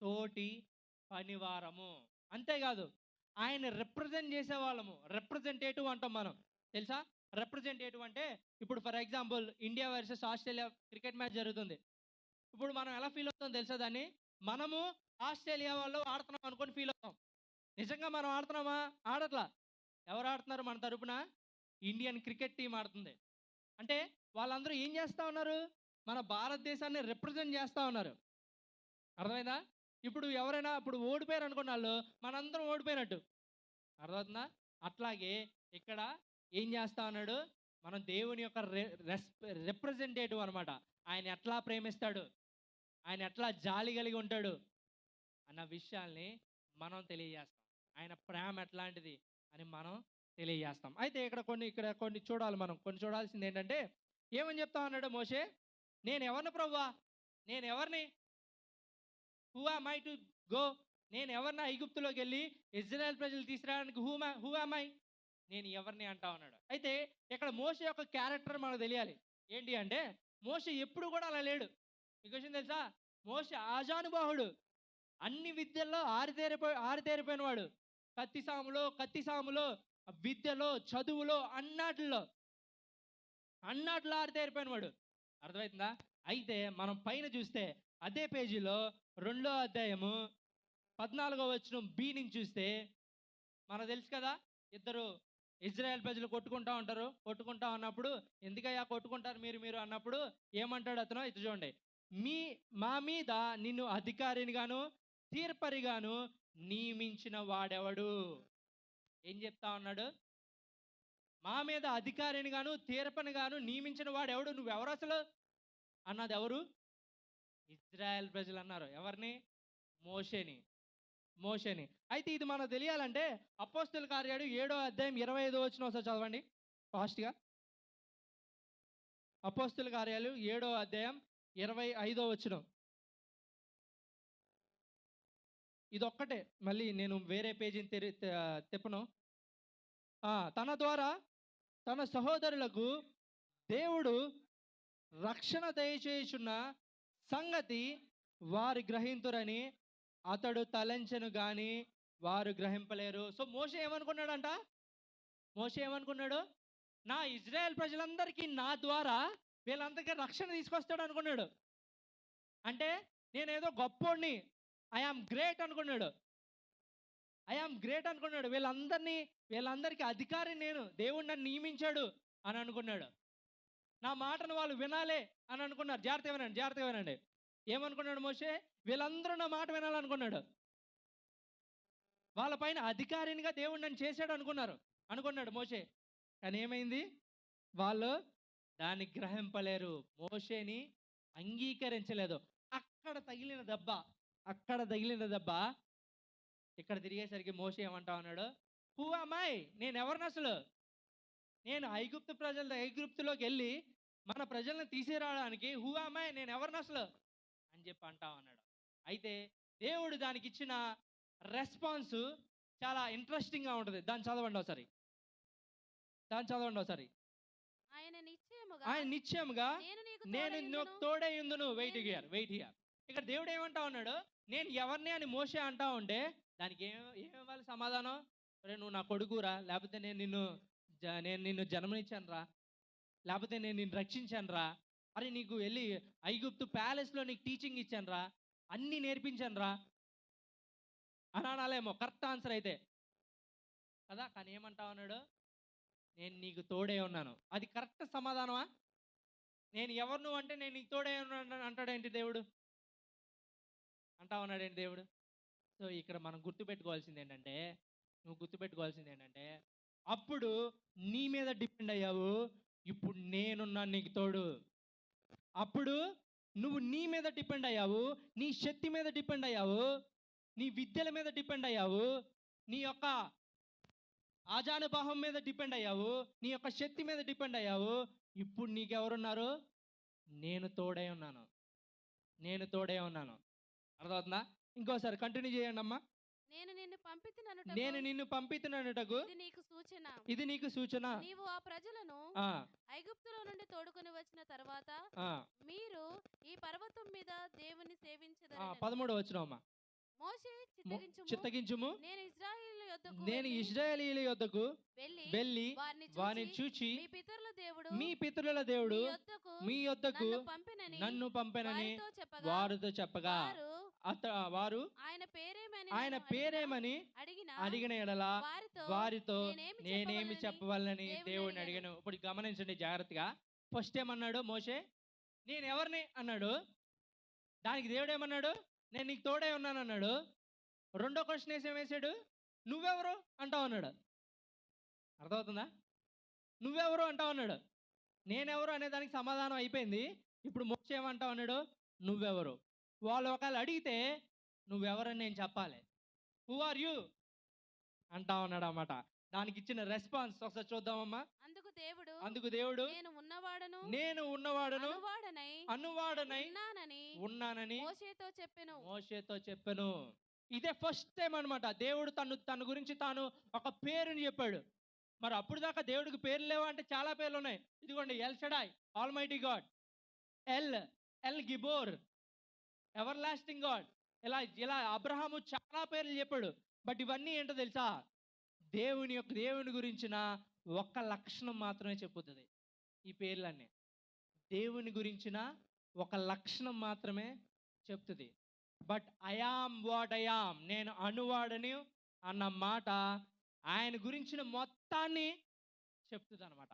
తోటి పనివారము. అంతేకాదు, ఆయన రిప్రజెంట్ చేసేవాళ్ళము. రిప్రజెంటేటివ్ అంటాం మనం. తెలుసా? రిప్రజెంటేటివ్ అంటే ఇప్పుడు for example India versus Australia cricket match జరుగుతుంది. ఇప్పుడు మనం ఎలా ఫీల్ అవుతాం తెలుసా దాన్ని? మనము ఆస్ట్రేలియా వాళ్ళు ఆడుతున్నాం అనుకొని ఫీల్ అవుతాం. నిజంగా మనం ఆడుతున్నామా? ఆడట్లా. ఎవరు ఆడుతున్నారు మన తరపున? ఇండియన్ క్రికెట్ టీం ఆడుతుంది. అంటే వాళ్ళందరూ ఏం చేస్తా ఉన్నారు? మన భారతదేశాన్ని రిప్రజెంట్ చేస్తా ఉన్నారు. అర్థమైందా? ఇప్పుడు ఎవరైనా ఇప్పుడు ఓడిపోయారు అనుకోండి ఆళ్ళు, మనందరం ఓడిపోయినట్టు. అర్థమవుతుందా? అట్లాగే ఇక్కడ ఏం చేస్తా ఉన్నాడు? మనం దేవుని యొక్క రిప్రజెంటేటివ్ అనమాట. ఆయన ఎట్లా ప్రేమిస్తాడు? ఆయన ఎట్లా జాలి కలిగి ఉంటాడు? అన్న విషయాల్ని మనం తెలియజేస్తాం. ఆయన ప్రేమ ఎట్లాంటిది అని మనం తెలియజేస్తాం. అయితే ఇక్కడ కొన్ని చూడాలి మనం. కొన్ని చూడాల్సింది ఏంటంటే, ఏమని చెప్తా ఉన్నాడు మోషే? నేను ఎవరిని ప్రభువా? నేను ఎవరిని? Who am I to go? నేను ఎవరిని ఐగుప్తులోకి వెళ్ళి ఇజ్రాయెల్ ప్రజలు తీసుకురావడానికి హూ యామ్ ఐ? నేను ఎవరిని అంటా ఉన్నాడు. అయితే ఇక్కడ మోషే యొక్క క్యారెక్టర్ మనకు తెలియాలి. ఏంటి అంటే మోషే ఎప్పుడు కూడా అలా లేడు. మీకు విషయం తెలుసా? మోషే ఆజానుబాహుడు. అన్ని విద్యల్లో ఆరితేరిపోయిన వాడు. కత్తి సాములో, విద్యలో, చదువులో, అన్నాటిలో ఆరితేరిపోయిన వాడు. అర్థమవుతుందా? అయితే మనం పైన చూస్తే అదే పేజీలో 2వ అధ్యాయము 14వ వచనం బి నుంచి చూస్తే మనకు తెలుసు కదా, ఇద్దరు ఇజ్రాయెల్ ప్రజలు కొట్టుకుంటా ఉంటారు. కొట్టుకుంటా ఉన్నప్పుడు ఎందుకయ్యా కొట్టుకుంటారు మీరు మీరు అన్నప్పుడు ఏమంటాడు అతను? ఇది చూడండి. మీ మా మీద నిన్ను అధికారినిగాను తీర్పరిగాను నియమించిన వాడెవడు? ఏం చెప్తా ఉన్నాడు? మా మీద అధికారినిగాను తీర్పనిగాను నియమించిన వాడెవడు? నువ్వెవరు అసలు అన్నది ఎవరు? ఇజ్రాయెల్ ప్రజలు అన్నారు. ఎవరిని? మోషేని. మోషేని. అయితే ఇది మనకు తెలియాలంటే అపోస్తుల కార్యాలు 7వ అధ్యాయం 25వ వచనం ఒకసారి చదవండి ఫాస్ట్‌గా. అపోస్తుల కార్యాలు 7వ అధ్యాయం 25వ వచనం. ఇదొక్కటే, మళ్ళీ నేను వేరే పేజీని తిప్పను. తన ద్వారా తన సహోదరులకు దేవుడు రక్షణ దయచేయుచున్న సంగతి వారు గ్రహింతురని అతడు తలంచెను గాని వారు గ్రహింపలేరు. సో మోషే ఏమనుకున్నాడంట? మోషే ఏమనుకున్నాడు? నా ఇజ్రాయెల్ ప్రజలందరికీ నా ద్వారా వీళ్ళందరికీ రక్షణ తీసుకొస్తాడు అనుకున్నాడు. అంటే నేనేదో గొప్పోడిని, ఐ యామ్ గ్రేట్ అనుకున్నాడు. వీళ్ళందరికీ అధికారి నేను, దేవుడు నన్ను నియమించాడు అని అనుకున్నాడు. నా మాటను వాళ్ళు వినాలే అని అనుకున్నారు. జాగ్రత్తగా వినండి. ఏమనుకున్నాడు మోషే? వీళ్ళందరూ నా మాట వినాలనుకున్నాడు. వాళ్ళ పైన అధికారినిగా దేవుడు నన్ను చేశాడు అనుకున్నాడు మోషే. కానీ ఏమైంది? వాళ్ళు దాన్ని గ్రహింపలేరు. మోషేని అంగీకరించలేదు. అక్కడ తగిలిన దెబ్బ ఇక్కడ తిరిగేసరికి మోషే ఏమంటా ఉన్నాడు? Who am I? నేను ఎవరిని అసలు? నేను ఐగుప్తులోకి వెళ్ళి మన ప్రజలను తీసుకురావడానికి హూ యామ్ ఐ? నేను ఎవరిని అసలు అని చెప్పి అంటా ఉన్నాడు. అయితే దేవుడు దానికి ఇచ్చిన రెస్పాన్స్ చాలా ఇంట్రెస్టింగ్గా ఉంటుంది. దాన్ని చదవండి ఒకసారి. ఆయన ఆయన నిశ్చయముగా నేను నీకు తోడయుందును. తోడై ఉందును. వెయిట్ నేను హియర్. ఇక్కడ దేవుడు ఏమంటా ఉన్నాడు? నేను ఎవరిని అని మోషే అంటా ఉంటే దానికి ఏమివ్వాలి సమాధానం? ఒరేయ్ నువ్వు నా కొడుకురా, లేకపోతే నేను నిన్ను జన్మనిచ్చాను రా, లేకపోతే నేను నిన్ను రక్షించాను రా, అరే నీకు వెళ్ళి ఐగుప్తు ప్యాలెస్లో నీకు టీచింగ్ ఇచ్చాను రా, అన్నీ నేర్పించాను రా అని అనాలేమో కరెక్ట్ ఆన్సర్ అయితే కదా. కానీ ఏమంటా ఉన్నాడు? నేను నీకు తోడే ఉన్నాను. అది కరెక్ట్ సమాధానమా? నేను ఎవరు నువ్వు అంటే నేను నీకు తోడే ఉన్నాను అంటాడేంటి దేవుడు? అంటా ఉన్నాడేంటి దేవుడు? సో ఇక్కడ మనం నువ్వు గుర్తుపెట్టుకోవాల్సింది ఏంటంటే అప్పుడు నీ మీద డిపెండ్ అయ్యావు, ఇప్పుడు నేనున్నాను నీకు తోడు. అప్పుడు నువ్వు నీ మీద డిపెండ్ అయ్యావు, నీ శక్తి మీద డిపెండ్ అయ్యావు, నీ విద్యల మీద డిపెండ్ అయ్యావు, నీ యొక్క ఆజానుబాహం మీద డిపెండ్ అయ్యావు, నీ యొక్క శక్తి మీద డిపెండ్ అయ్యావు. ఇప్పుడు నీకెవరున్నారు? నేను తోడై ఉన్నాను. నేను తోడై ఉన్నాను. అర్థమవుతుందా? ఇంకోసారి కంటిన్యూ చేయండి అమ్మా. నేను నిన్ను నేను పంపితుననుటకు నిన్ను పంపితున్నానుటకు ఇది నీకు సూచన. ఇది నీకు సూచన. నీవు ఆ ప్రజలను ఆ, ఐగుప్తులో నుండి తోడుకొని వచ్చిన తర్వాత ఆ, మీరు ఈ పర్వతం మీద దేవుని ఆ, సేవించదరని 13 వచనం అమ్మా. మోషే చిత్తగించుము. చిత్తగించుము, నేను ఇశ్రాయేలు యొద్దకు నేను వెళ్ళి ఇశ్రాయేలీయుల యొద్దకు వెళ్ళి వారిని వారిని చూచి చూచి మీ పితరుల దేవుడు మీ పితరుల దేవుడు మీ యొద్దకు మీ యొద్దకు నన్ను పంపెనని నన్ను పంపెనని వారితో చెప్పగా వారితో చెప్పగా వారు ఆయన పేరేమని ఆయన నన్ను పేరేమని అడిగినా అడిగిన ఎడల వారితో వారితో నేనేమి నేనేమి చెప్పవాలని దేవుని దేవుడిని అడిగాను. అడిగాను. ఇప్పుడు గమనించండి జాగ్రత్తగా. ఫస్ట్ ఏమన్నాడు మోషే? నేను ఎవరిని అన్నాడు. దానికి దేవుడు ఏమన్నాడు? నేను నీకు తోడే ఉన్నాను అన్నాడు. రెండో క్వశ్చన్ ఏమేసాడు? నువ్వెవరు అంటావు అన్నాడు. అర్థమవుతుందా? నువ్వెవరు అంటావు అన్నాడు. నేనెవరు అనే దానికి సమాధానం అయిపోయింది. ఇప్పుడు మోషే ఏమంటావు అన్నాడు? నువ్వెవరు. వాళ్ళు ఒకవేళ అడిగితే నువ్వెవరని నేను చెప్పాలి. హూ ఆర్ యూ అంటా ఉన్నాడు అన్నమాట. దానికి ఇచ్చిన రెస్పాన్స్ ఒకసారి చూద్దామమ్మా. అందుకు దేవుడు నేను ఉన్నవాడను అనువాడనై అనువాడనై ఉన్నానని మోషేతో చెప్పెను. ఇదే ఫస్ట్ టైం అన్నమాట దేవుడు తన గురించి తాను ఒక పేరుని చెప్పాడు. మరి అప్పుడు దాకా దేవుడికి పేర్లు లేవా అంటే చాలా పేర్లు ఉన్నాయి. ఇదిగోండి, El Shaddai, almighty God, El Gibbor, everlasting God, ఇలా ఇలా అబ్రహాము చాలా పేర్లు చెప్పాడు. బట్ ఇవన్నీ ఏంటో తెలుసా? దేవుని గురించిన ఒక్క లక్షణం మాత్రమే చెప్పుతుంది ఈ పేర్లన్నీ. దేవుని గురించిన ఒక లక్షణం మాత్రమే చెప్తుంది. బట్ ఐయామ్ వాట్ ఐయామ్, నేను అనువాడని అన్న మాట ఆయన గురించిన మొత్తాన్ని చెప్తుంది అనమాట.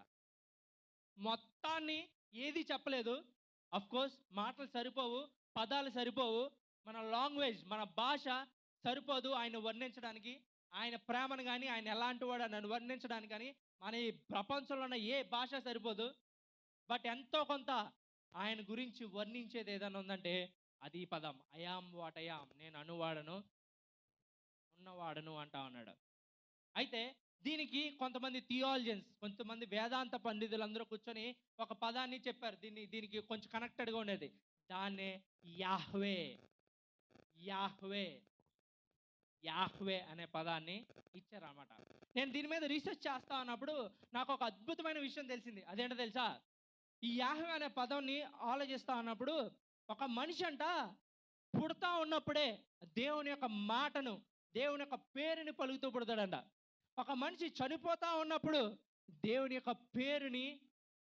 మొత్తాన్ని ఏది చెప్పలేదు. అఫ్ కోర్స్ మాటలు సరిపోవు, పదాలు సరిపోవు, మన లాంగ్వేజ్, మన భాష సరిపోదు ఆయన వర్ణించడానికి. ఆయన ప్రేమను కానీ, ఆయన ఎలాంటి వాడు నన్ను వర్ణించడానికి కానీ మన ఈ ప్రపంచంలో ఉన్న ఏ భాష సరిపోదు. బట్ ఎంతో కొంత ఆయన గురించి వర్ణించేది ఏదైనా ఉందంటే అది ఈ పదం, ఐయామ్ వాట్ ఐయామ్, నేను అనువాడను ఉన్నవాడను అంటా ఉన్నాడు. అయితే దీనికి కొంతమంది థియాలజన్స్, కొంతమంది వేదాంత పండితులందరూ కూర్చొని ఒక పదాన్ని చెప్పారు. దీనికి కొంచెం కనెక్టెడ్గా ఉండేది. దాన్నే యాహ్వే యాహ్వే యాహ్వే అనే పదాన్ని ఇచ్చారన్నమాట. నేను దీని మీద రీసెర్చ్ చేస్తా ఉన్నప్పుడు నాకు ఒక అద్భుతమైన విషయం తెలిసింది. అదేంటో తెలుసా? ఈ యాహ్వే అనే పదాన్ని ఆలోచిస్తా ఉన్నప్పుడు ఒక మనిషి అంట పుడతా ఉన్నప్పుడే దేవుని యొక్క మాటను, దేవుని యొక్క పేరుని పలుకుతూ పుడతాడంట. ఒక మనిషి చనిపోతా ఉన్నప్పుడు దేవుని యొక్క పేరుని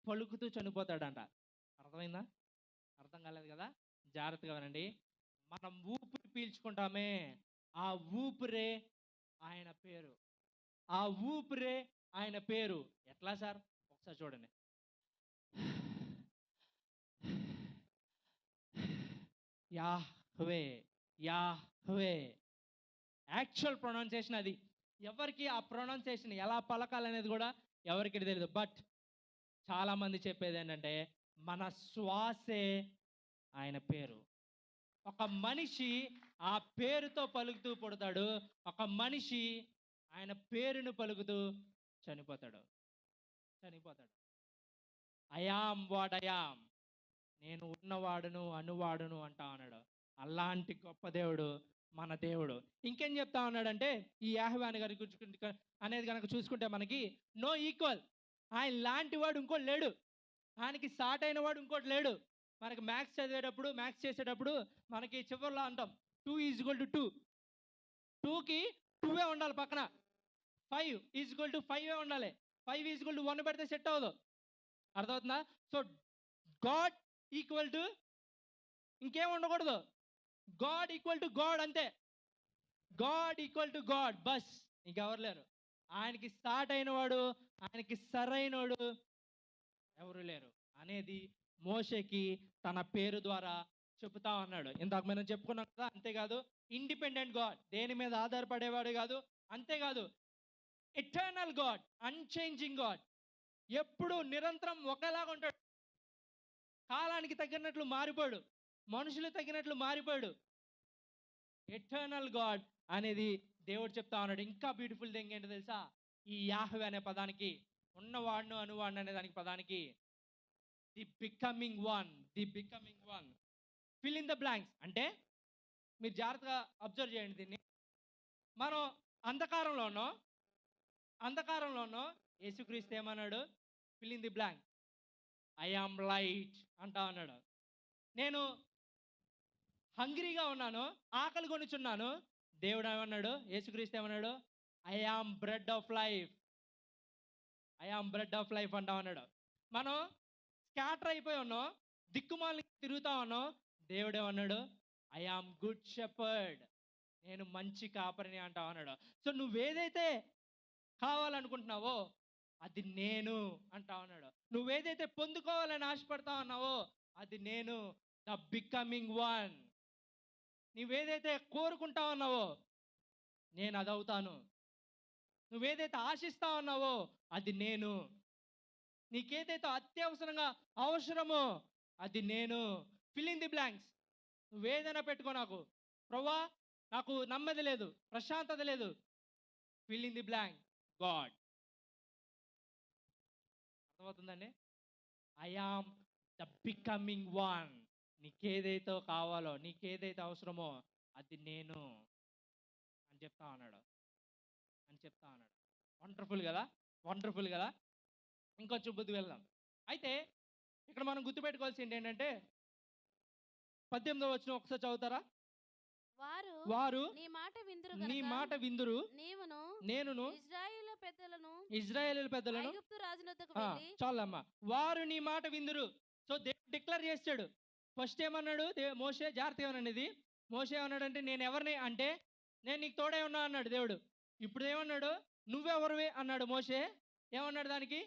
పలుకుతూ చనిపోతాడంట. అర్థమైందా? అర్థం కాలేదు కదా? జాగ్రత్తగా వినండి. మనం ఊపిరి పీల్చుకుంటామే, ఆ ఊపిరే ఆయన పేరు. ఆ ఊపిరే ఆయన పేరు. ఎట్లా సార్? ఒకసారి చూడండి. యాహ్వే యాహ్వే యాక్చువల్ ప్రొనౌన్సియేషన్ అది. ఎవరికి ఆ ప్రొనౌన్సియేషన్ ఎలా పలకాలనేది కూడా ఎవరికి తెలియదు. బట్ చాలామంది చెప్పేది ఏంటంటే మన శ్వాసే ఆయన పేరు. ఒక మనిషి ఆ పేరుతో పలుకుతూ పుడతాడు. ఒక మనిషి ఆయన పేరును పలుకుతూ చనిపోతాడు. ఐయామ్ వాట్ ఐయామ్, నేను ఉన్నవాడును అనువాడును అంటా ఉన్నాడు. అలాంటి గొప్ప దేవుడు మన దేవుడు. ఇంకేం చెప్తా ఉన్నాడంటే ఈ యాహ్వే గారి గురించి అనేది కనుక చూసుకుంటే మనకి నో ఈక్వల్, ఆయన లాంటి వాడు ఇంకోటి లేడు, ఆయనకి సాట్ అయిన వాడు ఇంకోటి లేడు. మనకి మ్యాథ్స్ చదివేటప్పుడు, మ్యాథ్స్ చేసేటప్పుడు మనకి చివరిలో అంటాం 2 = 2, 2కి 2 ఉండాలి, పక్కన 5 = 5 ఉండాలి. 5 = 1 పెడితే సెట్ అవ్వదు. అర్థమవుతుందా? సో గాడ్ ఈక్వల్ టు ఇంకేం ఉండకూడదు. గాడ్ ఈక్వల్ టు గాడ్, అంతే. God equal to God, bus, ఇంకెవరు లేరు. ఆయనకి స్టార్ట్ అయినవాడు, ఆయనకి సరైనవాడు ఎవరు లేరు అనేది మోషేకి తన పేరు ద్వారా చెబుతా ఉన్నాడు. ఇందాక మనం చెప్పుకున్నాం కదా. అంతేకాదు, ఇండిపెండెంట్ గాడ్, దేని మీద ఆధారపడేవాడు కాదు. అంతేకాదు, ఎటర్నల్ గాడ్, అన్చేంజింగ్ గాడ్, ఎప్పుడు నిరంతరం ఒకేలాగా ఉంటాడు. కాలానికి తగినట్లు మారిపోడు, మనుషులు తగినట్లు మారిపోడు. ఎటర్నల్ గాడ్ అనేది దేవుడు చెప్తా ఉన్నాడు. ఇంకా బ్యూటిఫుల్ థింగ్ ఏంటో తెలుసా? ఈ యాహ్వే అనే పదానికి, ఉన్నవాడును అనువాడును అనే దానికి పదానికి the becoming one, the becoming one, fill in the blanks. అంటే మీరు జాగ్రత్తగా అబ్జర్వ్ చేయండి దీన్ని. మనం అంధకారంలోనో యేసుక్రీస్తు ఏమన్నాడు? Fill in the blank, I am light అంటా అన్నాడు. నేను హంగ్రీగా ఉన్నాను, ఆకలి కొనుచున్నాను, దేవుడు ఏమన్నాడు? యేసుక్రీస్తు ఏమన్నాడు? I am bread of life, I am bread of life అంటా ఉన్నాడు. మనం స్కాటర్ అయిపోయి ఉన్నాం, దిక్కుమాలి తిరుగుతా ఉన్నాం, దేవుడు ఏమన్నాడు? ఐ ఆమ్ గుడ్ షెపర్డ్, నేను మంచి కాపరిని అంటా ఉన్నాడు. సో నువ్వేదైతే కావాలనుకుంటున్నావో అది నేను అంటా ఉన్నాడు. నువ్వేదైతే పొందుకోవాలని ఆశపడతా ఉన్నావో అది నేను, ద బికమింగ్ వన్. నువ్వేదైతే కోరుకుంటా ఉన్నావో నేను అదవుతాను. నువ్వేదైతే ఆశిస్తా ఉన్నావో అది నేను. నీకేదైతే అత్యవసరంగా అవసరమో అది నేను. Fill in the blanks. నువ్వేదైనా పెట్టుకో, నాకు ప్రభువా నాకు నెమ్మది లేదు, ప్రశాంతత లేదు, fill in the blank, God. అర్థమవుతుందండి? I am the becoming one. నీకేదైతే కావాలో, నీకేదైతే అవసరమో అది నేను అని చెప్తా ఉన్నాడు, వండర్ఫుల్ కదా, వండర్ఫుల్ కదా. ఇంకొంచెం బుద్ధి వెళ్దాం. అయితే ఇక్కడ మనం గుర్తుపెట్టుకోవాల్సింది ఏంటంటే 18వ వచనం ఒకసారి చదువుతారా? వారు నీ మాట విందురు, నేనును ఇజ్రాయేలు పెద్దలను చాలమ్మా, వారు నీ మాట విందురు. సో దేవుడు డిక్లేర్ చేశాడు. ఫస్ట్ ఏమన్నాడు మోషే? జాగ్రత్తగా ఏమన్నాడు? మోషే ఏమన్నాడంటే నేను ఎవరిని అంటే నేను నీకు తోడే ఉన్నా అన్నాడు దేవుడు. ఇప్పుడు ఏమన్నాడు? నువ్వెవరివి అన్నాడు మోషే. ఏమన్నాడు దానికి?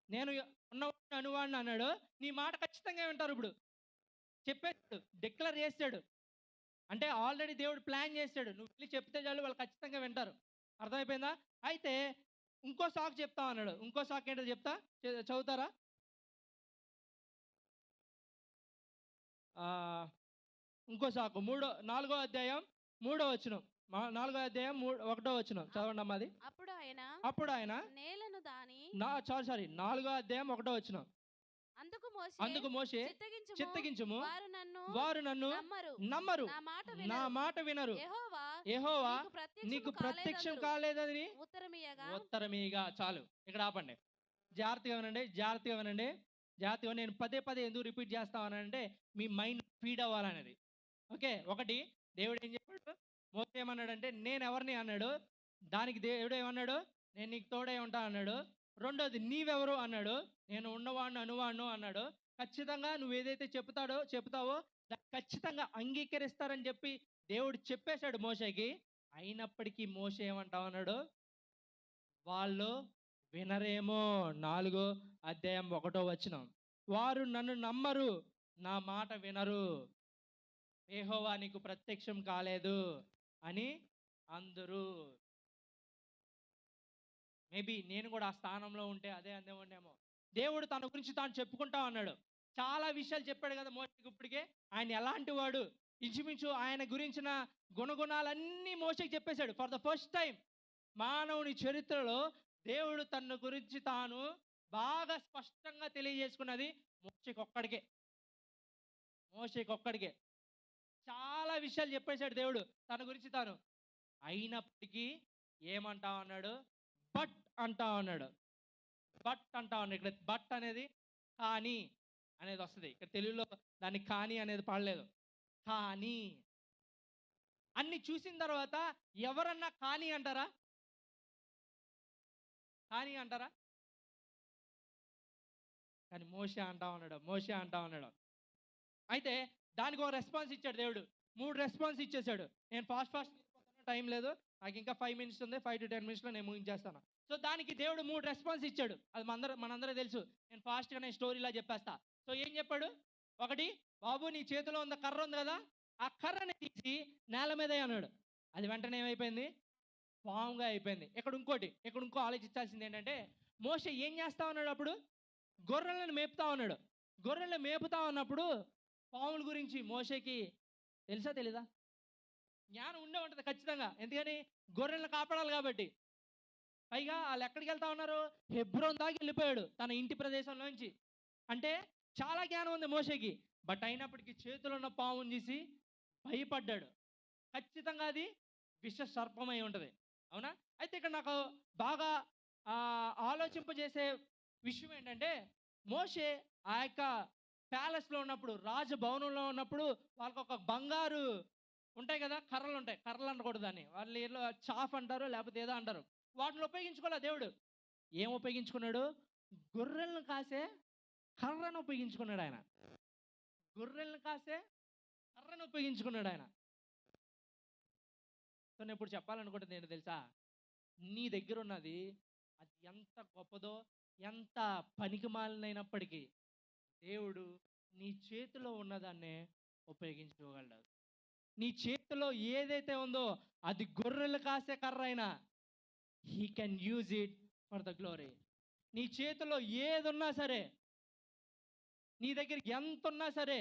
నేను ఉన్నవాడిని అనువాడిని అన్నాడు. నీ మాట ఖచ్చితంగా వింటారు. ఇప్పుడు చెప్పేశాడు, డిక్లేర్ చేశాడు. అంటే ఆల్రెడీ దేవుడు ప్లాన్ చేశాడు, నువ్వు వెళ్ళి చెప్తే చాలు వాళ్ళు ఖచ్చితంగా వింటారు. అర్థమైపోయిందా? అయితే ఇంకో సాకు చెప్తా అన్నాడు. ఇంకో సాకు ఏంటో చెప్తా, చదువుతారా? ఇంకో సాకు 4వ అధ్యాయం 3వ వచనం. 4వ అధ్యాయం 1వ వచనం చదవండి అమ్మా. అది అప్పుడు ఆయన నేలను దాని 4వ అధ్యాయం 1వ వచనం. అందుకు మోషే చిత్తగించుము, వారు నన్ను నమ్మరు, నా మాట వినరు, యెహోవా నీకు ప్రత్యక్షం కాలేదని ఉత్తరమీగా. చాలు, ఇక్కడ ఆపండి. జాగ్రత్తగా వినండి. నేను పదే ఎందుకు రిపీట్ చేస్తామనంటే మీ మైండ్ ఫీడ్ అవ్వాలనేది. ఓకే, ఒకటి, దేవుడు ఏం చెప్పాడు? మోషే ఏమన్నాడంటే నేను ఎవరిని అన్నాడు. దానికి దేవుడు ఏమన్నాడు? నేను నీకు తోడై ఉంటా అన్నాడు. రెండోది, నీవెవరు అన్నాడు. నేను ఉన్నవాడిని అనువాడును అన్నాడు. ఖచ్చితంగా నువ్వు ఏదైతే చెప్తావో దాన్ని ఖచ్చితంగా అంగీకరిస్తారని చెప్పి దేవుడు చెప్పేశాడు మోషేకి. అయినప్పటికీ మోషే ఏమంటా ఉన్నాడు? వాళ్ళు వినరేమో. 4వ అధ్యాయం 1వ వచనం. వారు నన్ను నమ్మరు, నా మాట వినరు, యెహోవా నీకు ప్రత్యక్షం కాలేదు అని అందరూ. మేబీ నేను కూడా ఆ స్థానంలో ఉంటే అదే అందేమో. దేవుడు తన గురించి తాను చెప్పుకుంటా ఉన్నాడు. చాలా విషయాలు చెప్పాడు కదా మోషేకి. ఇప్పటికే ఆయన ఎలాంటి వాడు, ఇంచుమించు ఆయన గురించిన గుణగుణాలన్నీ మోషేకి చెప్పేశాడు. ఫర్ ద ఫస్ట్ టైం మానవుని చరిత్రలో దేవుడు తన గురించి తాను బాగా స్పష్టంగా తెలియజేసుకున్నది మోషేకొక్కడికే. చాలా విషయాలు చెప్పేశాడు దేవుడు తన గురించి తాను. అయినప్పటికీ ఏమంటా ఉన్నాడు? బట్ అంటా ఉన్నాడు. ఇక్కడ బట్ అనేది కానీ అనేది వస్తుంది. ఇక్కడ తెలుగులో దాన్ని కానీ అనేది పడలేదు. కానీ అన్ని చూసిన తర్వాత ఎవరన్నా కానీ అంటారా? కానీ మోషే అంటా ఉన్నాడు. అయితే దానికి ఒక రెస్పాన్స్ ఇచ్చాడు దేవుడు. 3 రెస్పాన్స్ ఇచ్చేసాడు. నేను ఫాస్ట్ టైం లేదు, నాకు ఇంకా 5 మినిట్స్ ఉంది. 5 to 10 మినిట్స్లో నేను ముగించేస్తాను. సో దానికి దేవుడు 3 రెస్పాన్స్ ఇచ్చాడు. అది మనందరూ తెలుసు. నేను ఫాస్ట్గా నేను స్టోరీలా చెప్పేస్తా. సో ఏం చెప్పాడు? ఒకటి, బాబు నీ చేతిలో ఉన్న కర్ర ఉంది కదా, ఆ కర్రని తీసి నేల మీద అన్నాడు. అది వెంటనే ఏమైపోయింది? పాముగా అయిపోయింది. ఇక్కడ ఇంకో ఆలోచించాల్సింది ఏంటంటే మోషే ఏం చేస్తా ఉన్నాడు అప్పుడు? గొర్రెలను మేపుతా ఉన్నాడు. గొర్రెలను మేపుతా ఉన్నప్పుడు పాముల గురించి మోషేకి తెలుసా తెలీదా? జ్ఞానం ఉండే ఉంటుంది ఖచ్చితంగా. ఎందుకని? గొర్రెలను కాపాడాలి కాబట్టి. పైగా వాళ్ళు ఎక్కడికి వెళ్తా ఉన్నారు? హెబ్రోన్ దాకా వెళ్ళిపోయాడు తన ఇంటి ప్రదేశంలోంచి. అంటే చాలా జ్ఞానం ఉంది మోషేకి. బట్ అయినప్పటికీ చేతిలో ఉన్న పాముని చూసి భయపడ్డాడు. ఖచ్చితంగా అది విష సర్పమై ఉంటుంది. అవునా? అయితే ఇక్కడ నాకు బాగా ఆలోచింపజేసే విషయం ఏంటంటే, మోషే ఆ యొక్క ప్యాలెస్లో ఉన్నప్పుడు, రాజభవనంలో ఉన్నప్పుడు వాళ్ళకి ఒక బంగారు ఉంటాయి కదా, కర్రలు ఉంటాయి. కర్రలు అనకూడదు దాన్ని, వాళ్ళు ఏదో చాఫ్ అంటారు, లేకపోతే ఏదో అంటారు. వాటిని ఉపయోగించుకోలే దేవుడు. ఏం ఉపయోగించుకున్నాడు? గొర్రెలను కాసే కర్రను ఉపయోగించుకున్నాడు ఆయన. గొర్రెలను కాసే కర్రను ఉపయోగించుకున్నాడు ఆయన. సో నేను ఇప్పుడు చెప్పాలనుకుంటుంది ఏంటో తెలుసా? నీ దగ్గర ఉన్నది అది ఎంత గొప్పదో, ఎంత పనికిమాలినైనప్పటికీ దేవుడు నీ చేతిలో ఉన్నదాన్నే ఉపయోగించుకోగలడు. నీ చేతిలో ఏదైతే ఉందో అది గొర్రెలు కాసే కర్ర అయినా he can use it for the glory. నీ చేతిలో ఏది ఉన్నా సరే, నీ దగ్గర ఎంత ఉన్నా సరే,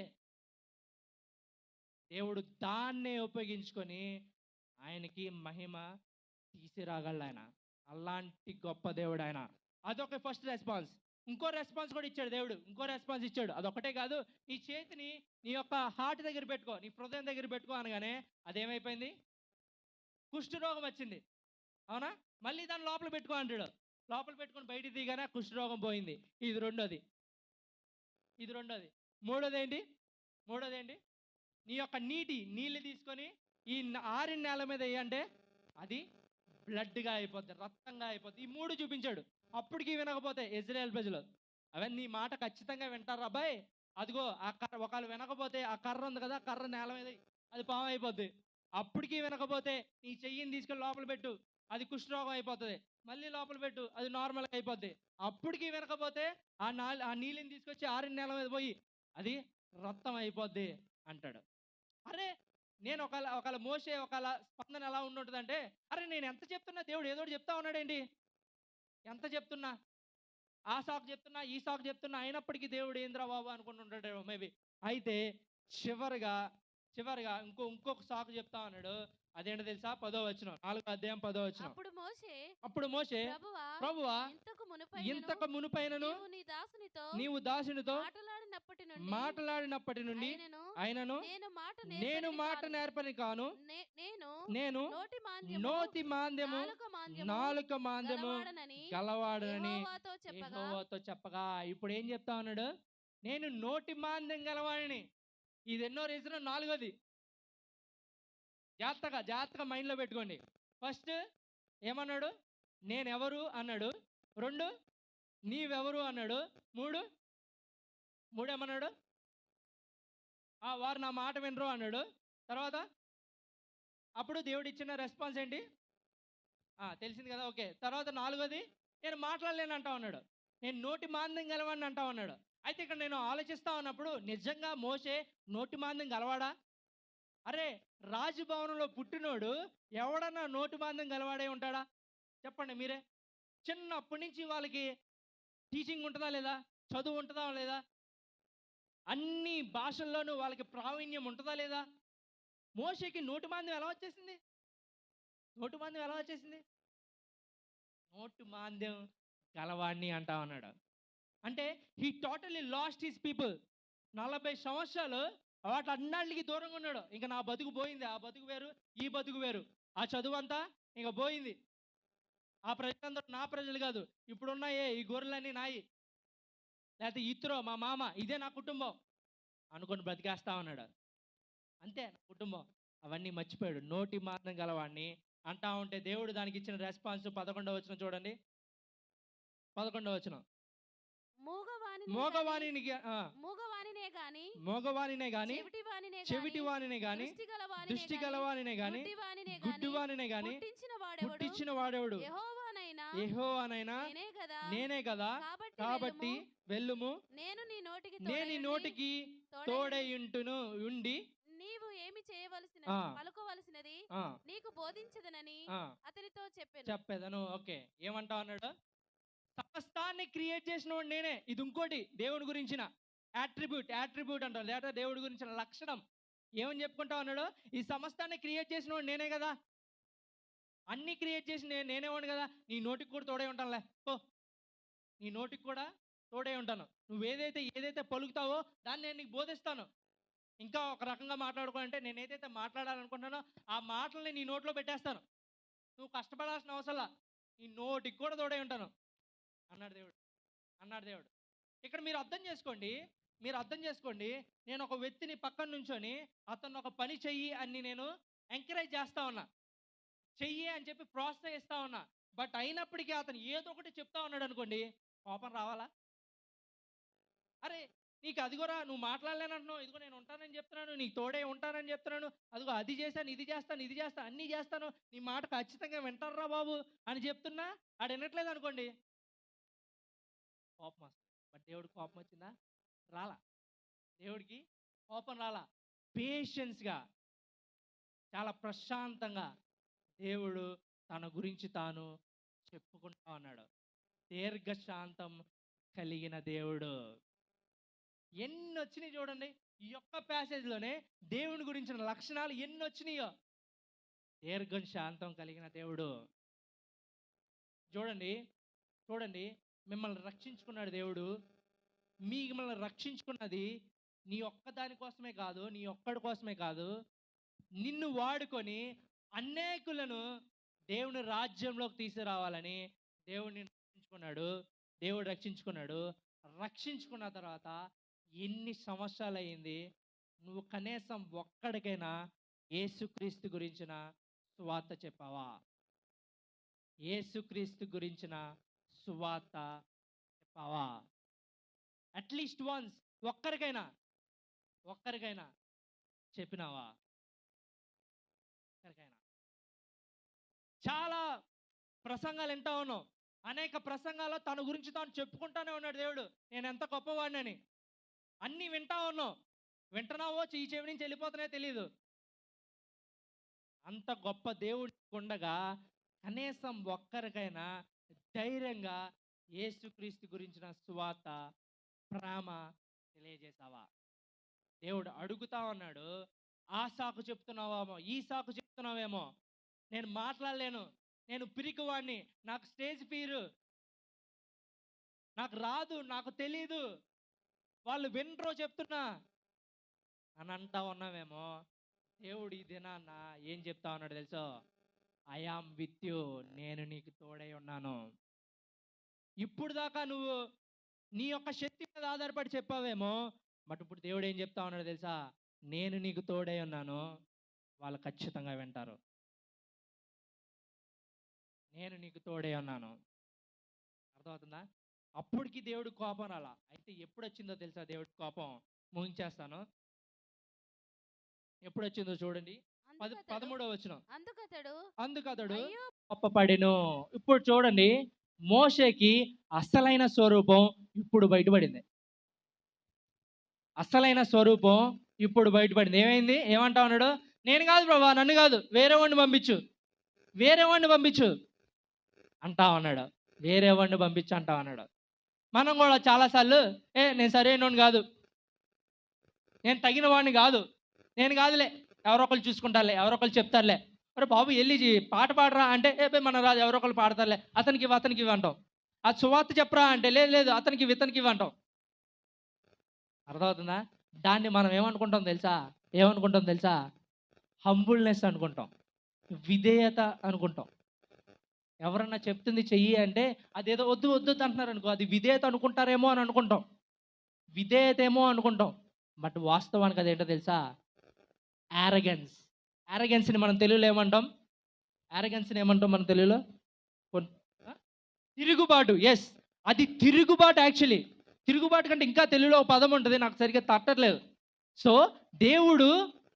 దేవుడు దాన్నే ఉపయోగించుకొని ఆయనకి మహిమ తీసుకురాగలడు ఆయన. అలాంటి గొప్ప దేవుడు ఆయన. అదొక ఫస్ట్ రెస్పాన్స్. ఇంకో రెస్పాన్స్ కూడా ఇచ్చాడు దేవుడు. ఇంకో రెస్పాన్స్ ఇచ్చాడు. అదొకటే కాదు, నీ చేతిని నీ యొక్క హార్ట్ దగ్గర పెట్టుకో, నీ హృదయం దగ్గర పెట్టుకో అనగానే అదేమైపోయింది? కుష్ఠరోగం వచ్చింది. అవునా? మళ్ళీ దాన్ని లోపల పెట్టుకో అంటాడు. లోపల పెట్టుకొని బయటికి దిగానే కుష్ఠరోగం పోయింది. ఇది రెండోది. మూడోది ఏంటి? నీ యొక్క నీళ్ళు తీసుకొని ఈ ఆరిన నేల మీద వేయంటే అది బ్లడ్గా అయిపోద్ది, రక్తంగా అయిపోద్ది. ఈ మూడు చూపించాడు. అప్పటికి వినకపోతే ఇజ్రాయేల్ ప్రజలు, అవన్నీ నీ మాట ఖచ్చితంగా వింటారు అబ్బాయి, అదిగో ఆ కర్ర, ఒకవేళ వినకపోతే ఆ కర్ర ఉంది కదా, కర్ర నేల మీద అది పాము అయిపోద్ది. అప్పటికి వినకపోతే నీ చెయ్యిని తీసుకెళ్ళి లోపల పెట్టు, అది కుష్ఠరోగం అయిపోతుంది. మళ్ళీ లోపల పెట్టు, అది నార్మల్గా అయిపోద్ది. అప్పటికి వినకపోతే ఆ నీళ్ళని తీసుకొచ్చి ఆరిన నేల మీద పోయి అది రక్తం అయిపోద్ది అంటాడు. అరే నేను ఒకవేళ మోసే ఒకవేళ స్పందన ఎలా ఉంటుందంటే, అరే నేను ఎంత చెప్తున్నా దేవుడు ఏదో ఒకటి చెప్తా ఉన్నాడేంటి, ఎంత చెప్తున్నా, ఆ సాకు చెప్తున్నా, ఈ సాకు చెప్తున్నా, అయినప్పటికీ దేవుడు ఏంద్రా బాబు అనుకుంటుంటాడు మేబీ. అయితే చివరిగా ఇంకొక సాకు చెప్తా ఉన్నాడు. అదేంటో తెలుసా? 10వ వచనం, 4వ అధ్యాయం 10వ వచనం. అప్పుడు మోషే ప్రభువా ఇంతకు మునుపైనను నీవు దాసునితో మాట్లాడినప్పటి నుండి ఆయనను నేను మాట నేర్పని కాను, నేను నోటి మాంద్యము నాలుక మాంద్యము గలవాడనని యెహోవాతో చెప్పగా. ఇప్పుడు ఏం చెప్తా ఉన్నాడు? నేను నోటి మాంద్యం గలవాడిని. ఇది ఎన్నో రీజన్? 4వది. జాగ్రత్తగా మైండ్లో పెట్టుకోండి. ఫస్ట్ ఏమన్నాడు? నేనెవరు అన్నాడు. 2 నీవెవరు అన్నాడు. 3 ఏమన్నాడు? వారు నా మాట వినరు అన్నాడు. తర్వాత అప్పుడు దేవుడు ఇచ్చిన రెస్పాన్స్ ఏంటి? తెలిసింది కదా, ఓకే. తర్వాత 4వది నేను మాట్లాడలేను అంటా ఉన్నాడు. నేను నోటి మాంద్యం గలవాడిని అంటా ఉన్నాడు. అయితే ఇక్కడ నేను ఆలోచిస్తా ఉన్నప్పుడు, నిజంగా మోషే నోటి మాంద్యం గలవాడా? అరే రాజభవనంలో పుట్టినోడు ఎవడన్నా నోటి మాంద్యం గలవాడే ఉంటాడా? చెప్పండి మీరే. చిన్నప్పటి నుంచి వాళ్ళకి టీచింగ్ ఉంటుందా లేదా? చదువు ఉంటుందా లేదా? అన్ని భాషల్లోనూ వాళ్ళకి ప్రావీణ్యం ఉంటుందా లేదా? మోషేకి నోటి మాంద్యం ఎలా వచ్చేసింది? నోటి మాంద్యం గలవాడిని అంటా ఉన్నాడు. అంటే he totally lost his people. 40 సంవత్సరాలు వాటన్నిటికి దూరంగా ఉన్నాడు. ఇంకా నా బతుకు పోయింది, ఆ బతుకు వేరు, ఈ బతుకు వేరు, ఆ చదువు అంతా ఇంకా పోయింది, ఆ ప్రజలందరూ నా ప్రజలు కాదు, ఇప్పుడున్నాయే ఈ గొర్రెలన్నీ నాయి, లేకపోతే ఇత్రో మా మామ, ఇదే నా కుటుంబం అనుకొని బ్రతికేస్తా ఉన్నాడు. అంతే నా కుటుంబం. అవన్నీ మర్చిపోయాడు. నోటి మాంద్యం గలవాడిని అంటా ఉంటే దేవుడు దానికి ఇచ్చిన రెస్పాన్స్ 11వ వచనం చూడండి. 11వ వచనం. మోగవానినే గాని చెవిటివానినే గాని దృష్టి గలవానినే గాని గుడ్డివానినే గాని పుట్టించిన వాడెవడు? యెహోవానైనా నేనే కదా. కాబట్టి వెళ్ళుము, నేను నీ నోటికి తోడై ఉండి నీవు ఏమి పలుకోవలసినది నీకు బోధించదనని అతనితో చెప్పేదను. ఓకే, ఏమంటా అన్నాడు? సమస్తాన్ని క్రియేట్ చేసిన వాడు నేనే. ఇది ఇంకోటి దేవుని గురించిన యాట్రిబ్యూట్ అంటారు, లేదా దేవుడి గురించిన లక్షణం. ఏమని చెప్పుకుంటా ఉన్నాడు? ఈ సమస్తాన్ని క్రియేట్ చేసిన వాడు నేనే కదా, అన్ని క్రియేట్ చేసి నేనేవాడు కదా, నీ నోటికి కూడా తోడే ఉంటానులే పో, నీ నోటికి కూడా తోడే ఉంటాను. నువ్వు ఏదైతే పలుకుతావో దాన్ని నేను నీకు బోధిస్తాను. ఇంకా ఒక రకంగా మాట్లాడుకోవాలంటే నేను ఏదైతే మాట్లాడాలనుకుంటున్నానో ఆ మాటల్ని నీ నోట్లో పెట్టేస్తాను. నువ్వు కష్టపడాల్సిన అవసరంలా, నీ నోటికి కూడా తోడే ఉంటాను అన్నాడు దేవుడు. ఇక్కడ మీరు అర్థం చేసుకోండి. నేను ఒక వ్యక్తిని పక్కన నుంచొని అతను ఒక పని చెయ్యి అని నేను ఎంకరేజ్ చేస్తా ఉన్నా, చెయ్యి అని చెప్పి ప్రోత్సహిస్తా ఉన్నా. బట్ అయినప్పటికీ అతను ఏదో ఒకటి చెప్తా ఉన్నాడు అనుకోండి, కోపం రావాలా? అరే నీకు అదిగోరా, నువ్వు మాట్లాడలేనంటున్నావు, ఇదిగో నేను ఉంటానని చెప్తున్నాను, నీకు తోడే ఉంటానని చెప్తున్నాను, అదిగో అది చేస్తాను, ఇది చేస్తాను, అన్నీ చేస్తాను, నీ మాట ఖచ్చితంగా వింటారా బాబు అని చెప్తున్నా ఆడు వినట్లేదు అనుకోండి, కోపం వస్తుంది. బట్ దేవుడికి కోపం వచ్చిందా? రాలా. దేవుడికి కోపం రాలా. పేషెన్స్గా, చాలా ప్రశాంతంగా దేవుడు తన గురించి తాను చెప్పుకుంటా ఉన్నాడు. దీర్ఘశాంతం కలిగిన దేవుడు. ఎన్ని వచ్చినాయి చూడండి ఈ యొక్క ప్యాసేజ్లోనే, దేవుని గురించిన లక్షణాలు ఎన్ని వచ్చినాయో. దీర్ఘశాంతం కలిగిన దేవుడు. చూడండి మిమ్మల్ని రక్షించుకున్నాడు దేవుడు. మిమ్మల్ని రక్షించుకున్నది నీ ఒక్కదాని కోసమే కాదు, నీ ఒక్కడి కోసమే కాదు, నిన్ను వాడుకొని అనేకులను దేవుని రాజ్యంలోకి తీసుకురావాలని దేవుడు రక్షించుకున్నాడు. రక్షించుకున్న తర్వాత ఎన్ని సంవత్సరాలు అయింది, నువ్వు కనీసం ఒక్కడికైనా యేసుక్రీస్తు గురించిన సువార్త చెప్పావా? యేసుక్రీస్తు గురించిన సువార్త చెప్పావా? అట్లీస్ట్ వన్స్ ఒక్కరికైనా చెప్పినావా? చాలా ప్రసంగాలు వింటా ఉన్నాం. అనేక ప్రసంగాల్లో తన గురించి తాను చెప్పుకుంటానే ఉన్నాడు దేవుడు, నేను ఎంత గొప్పవాడినని. అన్నీ వింటా ఉన్నావు, వింటున్నావో ఈ చెవి నుంచి వెళ్ళిపోతున్నాయో తెలియదు. అంత గొప్ప దేవుడు ఉండగా కనీసం ఒక్కరికైనా ధైర్యంగా యేసుక్రీస్తు గురించిన సువార్త, ప్రేమ తెలియజేసావా? దేవుడు అడుగుతా ఉన్నాడు. ఆ సాకు చెప్తున్నావేమో, ఈ సాకు చెప్తున్నావేమో, నేను మాట్లాడలేను, నేను పిరికివాడిని, నాకు స్టేజ్ ఫియర్, నాకు రాదు, నాకు తెలీదు, వాళ్ళు వినరో చెప్తున్నా అని అంటా ఉన్నావేమో. దేవుడు ఈ దినాన్న ఏం చెప్తా ఉన్నాడు తెలుసో? ఐ యామ్ విత్ యు, నేను నీకు తోడై ఉన్నాను. ఇప్పుడు దాకా నువ్వు నీ యొక్క శక్తి మీద ఆధారపడి చెప్పావేమో, బట్ ఇప్పుడు దేవుడు ఏం చెప్తా ఉన్నాడు తెలుసా? నేను నీకు తోడై ఉన్నాను, వాళ్ళు ఖచ్చితంగా వింటారు. నేను నీకు తోడై ఉన్నాను. అర్థమవుతుందా? అప్పటికి దేవుడు కోపం రాలా. అయితే ఎప్పుడు వచ్చిందో తెలుసా దేవుడి కోపం? ముగించేస్తాను. ఎప్పుడు వచ్చిందో చూడండి, 13వ వచనం. అందుకతడు కోపపడెను. ఇప్పుడు చూడండి, మోషేకి అసలైన స్వరూపం ఇప్పుడు బయటపడింది. ఏమైంది? ఏమంటా ఉన్నాడు? నేను కాదు ప్రభా, నన్ను కాదు, వేరే వాడిని పంపించు అంటా ఉన్నాడు. మనం కూడా చాలాసార్లు నేను సరైనోడిని కాదు, నేను తగిన వాడిని కాదు, నేను కాదులే, ఎవరో ఒకరు చూసుకుంటారులే, ఎవరో ఒకరు చెప్తారులే, అరే బాబు వెళ్ళి పాట పాడరా అంటే మన రాదు, ఎవరో ఒకరు పాడతారులే, అతనికి ఇవి అంటాం. ఆ సువార్త చెప్పరా అంటే లేదు అతనికి ఇవి అంటాం. అర్థమవుతుందా? దాన్ని మనం ఏమనుకుంటాం తెలుసా? హంబుల్నెస్ అనుకుంటాం, విధేయత అనుకుంటాం. ఎవరన్నా చెప్తుంది చెయ్యి అంటే అదేదో వద్దు అంటున్నారు అనుకో, అది విధేయత అనుకుంటారేమో అని అనుకుంటాం, బట్ వాస్తవానికి అదేంటో తెలుసా? యారగెన్స్ని మనం తెలుగులో ఏమంటాం? మన తెలుగులో తిరుగుబాటు. ఎస్, అది తిరుగుబాటు. యాక్చువల్లీ తిరుగుబాటు కంటే ఇంకా తెలుగులో ఒక పదం ఉంటుంది, నాకు సరిగ్గా తట్టట్లేదు. సో దేవుడు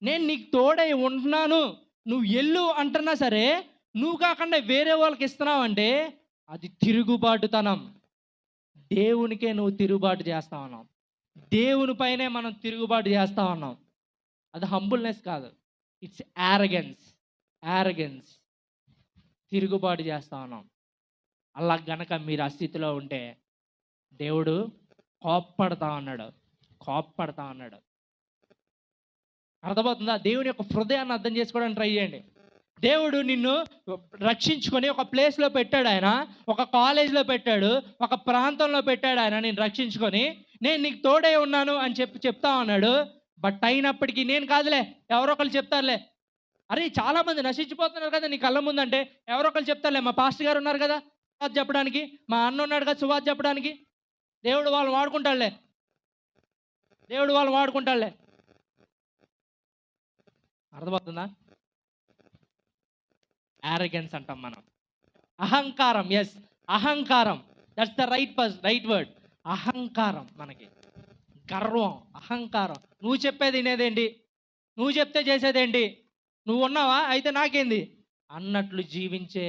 నేను నీకు తోడై ఉంటున్నాను, నువ్వు ఎల్లు అంటున్నా సరే, నువ్వు కాకుండా వేరే వాళ్ళకి ఇస్తున్నావంటే అది తిరుగుబాటుతనం. దేవునికే నువ్వు తిరుగుబాటు చేస్తా ఉన్నావు, దేవుని పైనే మనం తిరుగుబాటు చేస్తా ఉన్నాం. అది హంబుల్నెస్ కాదు, ఇట్స్ యారగెన్స్. తిరుగుబాటు చేస్తా ఉన్నాం. అలా గనక మీరు ఆ స్థితిలో ఉంటే దేవుడు కోప్పడతా ఉన్నాడు, కోప్పడతా ఉన్నాడు. అర్థమవుతుందా? దేవుని యొక్క హృదయాన్ని అర్థం చేసుకోవడానికి ట్రై చేయండి. దేవుడు నిన్ను రక్షించుకొని ఒక ప్లేస్లో పెట్టాడు. ఆయన ఒక కాలేజ్లో పెట్టాడు, ఒక ప్రాంతంలో పెట్టాడు. ఆయన నేను రక్షించుకొని నేను నీకు తోడే ఉన్నాను అని చెప్తా ఉన్నాడు. బట్ అయినప్పటికీ నేను కాదులే, ఎవరో ఒకరు చెప్తారులే. అరే చాలామంది నశించిపోతున్నారు కదా నీ కళ్ళ ముందంటే ఎవరో ఒకరు చెప్తారులే. మా పాస్టర్ గారు ఉన్నారు కదా సువార్త చెప్పడానికి, మా అన్న ఉన్నాడు కదా సువార్త చెప్పడానికి. దేవుడు వాళ్ళు వాడుకుంటాడులే, దేవుడు వాళ్ళు వాడుకుంటాడులే. అర్థమవుతుందా? యారగెన్స్ అంటాం మనం, అహంకారం. ఎస్, అహంకారం. That's the right word. అహంకారం, మనకి గర్వం, అహంకారం. నువ్వు చెప్పేది వినేదేంటి, నువ్వు చెప్తే చేసేదేంటి, నువ్వు ఉన్నావా అయితే నాకేంది అన్నట్లు జీవించే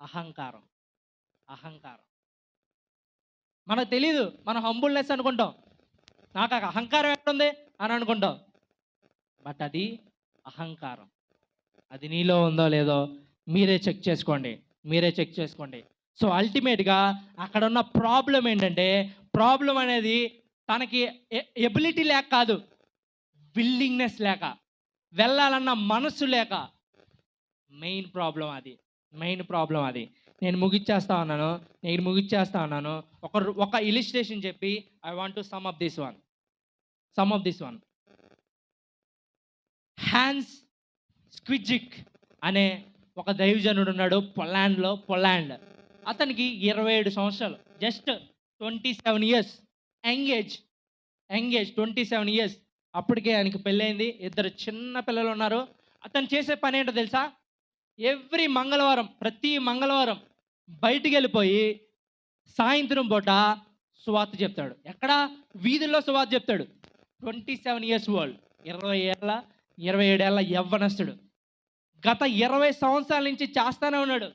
అహంకారం. అహంకారం మనకు తెలీదు. మనం హంబుల్నెస్ అనుకుంటాం, నాకు అహంకారం ఎక్కడుంది అని అనుకుంటాం. బట్ అది అహంకారం. అది నీలో ఉందో లేదో మీరే చెక్ చేసుకోండి. సో అల్టిమేట్గా అక్కడ ఉన్న ప్రాబ్లం ఏంటంటే, ప్రాబ్లం అనేది తనకి ఎబిలిటీ లేక కాదు, విల్లింగ్నెస్ లేక, వెళ్ళాలన్న మనసు లేక. మెయిన్ ప్రాబ్లం అది. నేను ముగిచ్చేస్తా ఉన్నాను. ఒక ఇలిస్ట్రేషన్ చెప్పి I want to sum up this one. Hans స్క్విడ్జిక్ అనే ఒక దైవజనుడు ఉన్నాడు పొలాండ్. అతనికి 27 సంవత్సరాలు, just 27 years, young age 27 years. అప్పటికే ఆయనకి పెళ్ళైంది, 2 చిన్న పిల్లలు ఉన్నారు. అతను చేసే పని ఏంటో తెలుసా? ప్రతి మంగళవారం బయటికి వెళ్ళిపోయి సాయంత్రం పూట సువార్త చెప్తాడు. ఎక్కడ? వీధుల్లో సువార్త చెప్తాడు. 27 ఇయర్స్ ఓల్డ్, 27 ఏళ్ళ యవ్వనస్తుడు. గత 20 సంవత్సరాల నుంచి చేస్తానే ఉన్నాడు.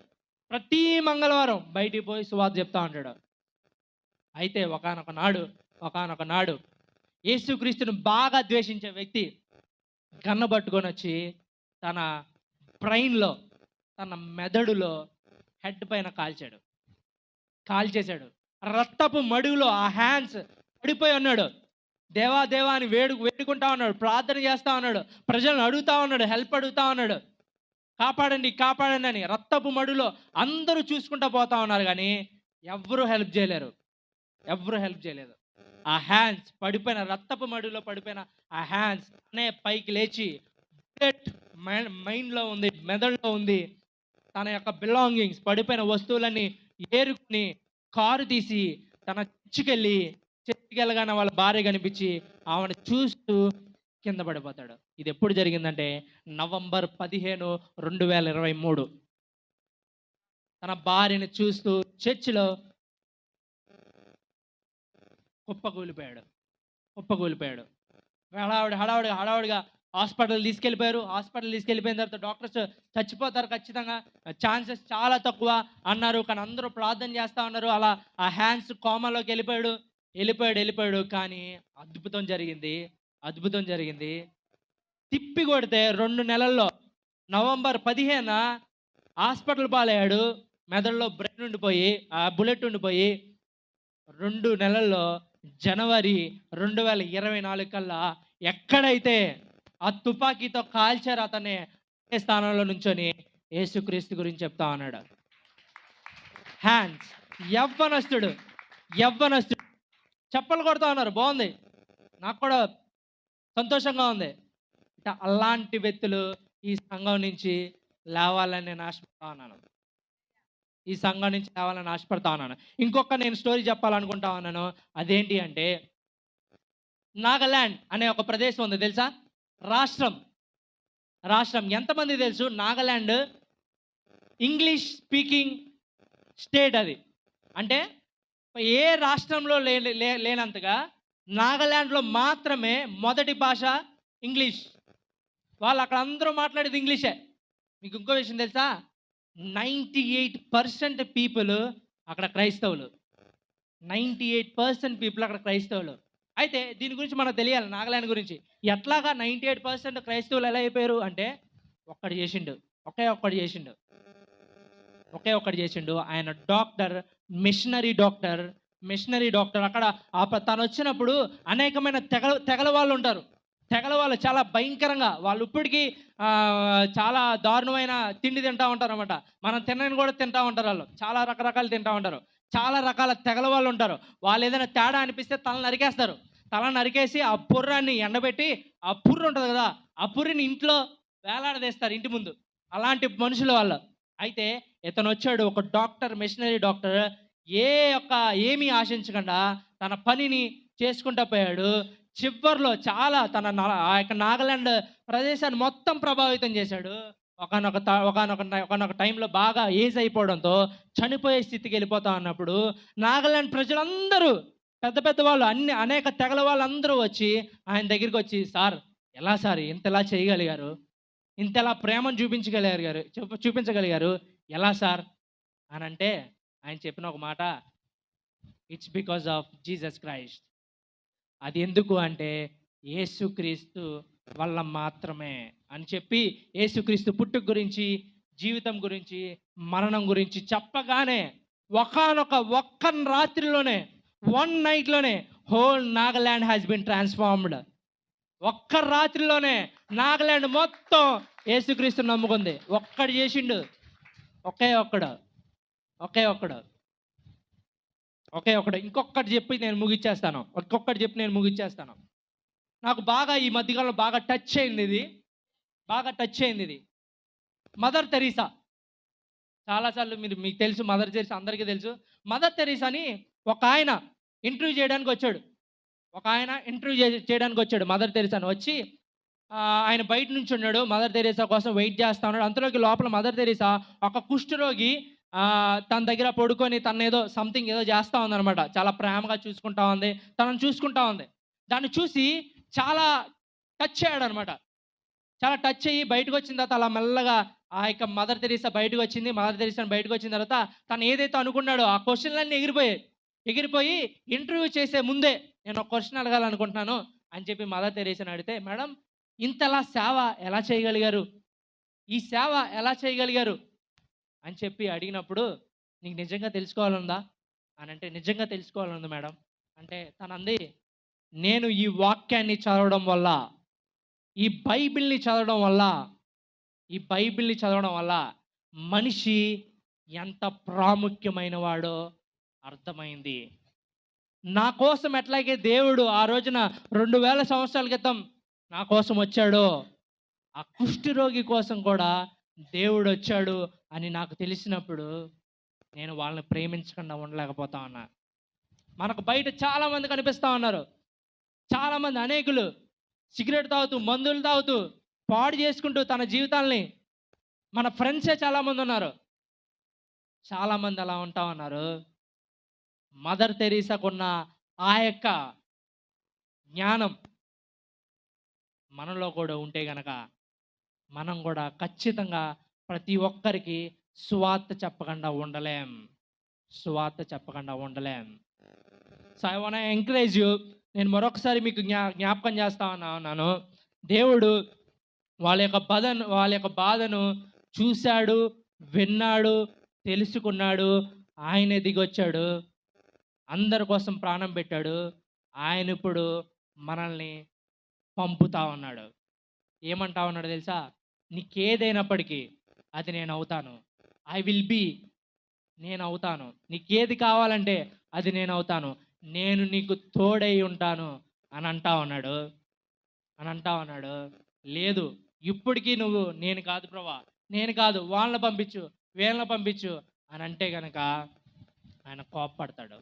ప్రతి మంగళవారం బయటికి పోయి సువార్త చెప్తా ఉంటాడు. అయితే ఒకానొక నాడు యేసుక్రీస్తుని బాగా ద్వేషించే వ్యక్తి గన్న పట్టుకొని వచ్చి తన బ్రెయిన్లో, తన మెదడులో హెడ్ పైన కాల్చేశాడు. రక్తపు మడుగులో ఆ హ్యాండ్స్ పడిపోయి ఉన్నాడు. దేవా అని వేడుకుంటా ఉన్నాడు, ప్రార్థన చేస్తా ఉన్నాడు, ప్రజలను అడుగుతా ఉన్నాడు, హెల్ప్ అడుగుతా ఉన్నాడు, కాపాడండి అని. రక్తపు మడులో అందరూ చూసుకుంటా పోతా ఉన్నారు, కానీ ఎవ్వరూ హెల్ప్ చేయలేదు. ఆ హ్యాండ్స్ పడిపోయిన, రక్తపు మడులో పడిపోయిన ఆ హ్యాండ్స్ అనే పైకి లేచి మైండ్లో ఉంది, మెదడులో ఉంది. తన యొక్క బిలాంగింగ్స్, పడిపోయిన వస్తువులన్నీ ఏరుకుని కారు తీసి తన చర్చికెళ్ళగానే వాళ్ళ భార్య కనిపించి ఆమెను చూస్తూ కింద పడిపోతాడు. ఇది ఎప్పుడు జరిగిందంటే నవంబర్ 15, 2023. తన భార్యను చూస్తూ చర్చిలో కుప్పకూలిపోయాడు. హడావుడిగా హాస్పిటల్ తీసుకెళ్ళిపోయిన తర్వాత డాక్టర్స్ చచ్చిపోతారు ఖచ్చితంగా, ఛాన్సెస్ చాలా తక్కువ అన్నారు. కానీ అందరూ ప్రార్థన చేస్తూ ఉన్నారు. అలా ఆ హ్యాండ్స్ కోమాలోకి వెళ్ళిపోయాడు. కానీ అద్భుతం జరిగింది. తిప్పి కొడితే 2 నెలల్లో, నవంబర్ 15 హాస్పిటల్ పాలయ్యాడు. మెదడులో బుల్లెట్ ఉండిపోయి 2 నెలల్లో జనవరి 2024 కల్లా ఎక్కడైతే ఆ తుపాకీతో కాల్చారు అతనే స్థానంలో నుంచొని యేసుక్రీస్తు గురించి చెప్తా ఉన్నాడు. హ్యాండ్స్, యవ్వనస్తుడు చప్పలు కొడతా ఉన్నారు. బాగుంది, నాకు కూడా సంతోషంగా ఉంది. అలాంటి వ్యక్తులు ఈ సంఘం నుంచి లేవాలని నేను ఆశపడతా ఉన్నాను. ఇంకొక నేను స్టోరీ చెప్పాలనుకుంటా ఉన్నాను. అదేంటి అంటే, నాగాలాండ్ అనే ఒక ప్రదేశం ఉంది తెలుసా? రాష్ట్రం ఎంతమంది తెలుసు? Nagaland English speaking state. అది అంటే ఏ రాష్ట్రంలో లేనంతగా నాగాలాండ్లో మాత్రమే మొదటి భాష ఇంగ్లీష్. వాళ్ళు అక్కడ అందరూ మాట్లాడేది ఇంగ్లీషే. మీకు ఇంకో విషయం తెలుసా? 98% పీపుల్ అక్కడ క్రైస్తవులు. 98% పీపుల్ అక్కడ క్రైస్తవులు. అయితే దీని గురించి మనకు తెలియాలి, నాగాలాండ్ గురించి. ఎట్లాగా 98% క్రైస్తవులు ఎలా అయిపోయారు అంటే, ఒక్కడు చేసిండు. ఒకే ఒక్కటి చేసిండు. ఆయన డాక్టర్, మిషనరీ డాక్టర్. అక్కడ తను వచ్చినప్పుడు అనేకమైన తెగల వాళ్ళు ఉంటారు. తెగల వాళ్ళు చాలా భయంకరంగా, వాళ్ళు ఇప్పటికీ చాలా దారుణమైన తిండి తింటా ఉంటారన్నమాట. మనం తినని కూడా తింటా ఉంటారు వాళ్ళు. చాలా రకరకాలు తింటా ఉంటారు. చాలా రకాల తెగల వాళ్ళు ఉంటారు. వాళ్ళు ఏదైనా తేడా అనిపిస్తే తల నరికేస్తారు. తల నరికేసి ఆ పుర్రాన్ని ఎండబెట్టి, ఆ పుర్రు ఉంటుంది కదా, ఆ పుర్రిని ఇంట్లో వేలాడదీస్తారు ఇంటి ముందు. అలాంటి మనుషులు వాళ్ళు. అయితే ఇతను వచ్చాడు, ఒక డాక్టర్, మిషనరీ డాక్టర్. ఏమీ ఆశించకుండా తన పనిని చేసుకుంటూ పోయాడు. చివర్లో చాలా ఆ యొక్క నాగాలాండ్ ప్రదేశాన్ని మొత్తం ప్రభావితం చేశాడు. ఒకానొక టైంలో బాగా ఏజ్ అయిపోవడంతో చనిపోయే స్థితికి వెళ్ళిపోతా ఉన్నప్పుడు నాగాలాండ్ ప్రజలందరూ, పెద్ద పెద్ద వాళ్ళు, అనేక తెగల వాళ్ళందరూ వచ్చి ఆయన దగ్గరికి వచ్చి, సార్ ఎలా సార్ ఇంతలా చేయగలిగారు, ఇంతలా ప్రేమను చూపించగలిగారు ఎలా సార్ అని అంటే, ఆయన చెప్పిన ఒక మాట, it's because of Jesus Christ. అది ఎందుకు అంటే యేసుక్రీస్తు వల్ల మాత్రమే అని చెప్పి, యేసుక్రీస్తు పుట్టుక గురించి, జీవితం గురించి, మరణం గురించి చెప్పగానే ఒక్క రాత్రిలోనే, వన్ నైట్లోనే whole Nagaland has been transformed. ఒక్క రాత్రిలోనే నాగాలాండ్ మొత్తం యేసుక్రీస్తు నమ్ముకుంది. ఒక్కడు చేసిండు, ఒకే ఒక్కడు. ఇంకొకటి చెప్పి నేను ముగిచ్చేస్తాను. నాకు బాగా ఈ మధ్యకాలంలో బాగా టచ్ అయింది ఇది. Mother Teresa. చాలాసార్లు మీకు తెలుసు, మదర్ తెరీసా అందరికీ తెలుసు. మదర్ తెరీసాని ఒక ఆయన ఇంటర్వ్యూ చేయడానికి వచ్చాడు. మదర్ తెరీసాని వచ్చి ఆయన బయట నుంచి ఉన్నాడు, మదర్ తెరీసా కోసం వెయిట్ చేస్తా ఉన్నాడు. అంతలోకి లోపల మదర్ తెరీసా ఒక కుష్ఠరోగి తన దగ్గర పడుకొని తన ఏదో సంథింగ్ ఏదో చేస్తూ ఉందన్నమాట. చాలా ప్రేమగా చూసుకుంటా ఉంది, తనను చూసుకుంటా ఉంది. దాన్ని చూసి చాలా టచ్ అయ్యాడు అనమాట. చాలా టచ్ అయ్యి బయటకు వచ్చిన తర్వాత అలా మెల్లగా ఆ యొక్క మదర్ తెరీసా బయటకు వచ్చింది. మదర్ తెరీసాని బయటకు వచ్చిన తర్వాత తను ఏదైతే అనుకున్నాడో ఆ క్వశ్చన్లన్నీ ఎగిరిపోయి ఇంటర్వ్యూ చేసే ముందే నేను ఒక క్వశ్చన్ అడగాలనుకుంటున్నాను అని చెప్పి మదర్ తెరీసాని అడిగితే, మేడం ఇంతలా సేవ ఎలా చేయగలిగారు, ఈ సేవ ఎలా చేయగలిగారు అని చెప్పి అడిగినప్పుడు, నీకు నిజంగా తెలుసుకోవాలందా అని అంటే, నిజంగా తెలుసుకోవాలంది మేడం అంటే, తనంది, నేను ఈ వాక్యాన్ని చదవడం వల్ల, ఈ బైబిల్ని చదవడం వల్ల మనిషి ఎంత ప్రాముఖ్యమైన వాడో అర్థమైంది. నా కోసం ఎట్లాగే దేవుడు ఆ రోజున 2000 సంవత్సరాల క్రితం నా కోసం వచ్చాడో, ఆ కుష్ఠరోగి కోసం కూడా దేవుడు వచ్చాడు అని నాకు తెలిసినప్పుడు నేను వాళ్ళని ప్రేమించకుండా ఉండలేకపోతా ఉన్నా. మనకు బయట చాలామంది కనిపిస్తూ ఉన్నారు. చాలామంది, అనేకులు సిగరెట్ తాగుతూ, మందులు తాగుతూ, పాడు చేసుకుంటూ తన జీవితాల్ని, మన ఫ్రెండ్సే చాలామంది ఉన్నారు. చాలామంది అలా ఉంటా ఉన్నారు. మదర్ తెరీసాకున్న ఆ యొక్క జ్ఞానం మనలో కూడా ఉంటే గనక మనం కూడా ఖచ్చితంగా ప్రతి ఒక్కరికి సువార్త చెప్పకుండా ఉండలేం. So I want encourage you. నేను మరొకసారి మీకు జ్ఞాపకం చేస్తా ఉన్నాను. దేవుడు వాళ్ళ యొక్క బాధను చూశాడు, విన్నాడు, తెలుసుకున్నాడు. ఆయన దిగొచ్చాడు, అందరి కోసం ప్రాణం పెట్టాడు. ఆయన ఇప్పుడు మనల్ని పంపుతా ఉన్నాడు. ఏమంటా ఉన్నాడు తెలుసా? నీకేదైనప్పటికీ అది నేను అవుతాను. నేను అవుతాను. నీకేది కావాలంటే అది నేను అవుతాను. నేను నీకు తోడై ఉంటాను అని అంటా ఉన్నాడు. లేదు, ఇప్పటికీ నువ్వు నేను కాదు ప్రభా, నేను కాదు, వాళ్ళని పంపించు, వీళ్ళని పంపించు అని అంటే గనక ఆయన కోప్పడతాడు.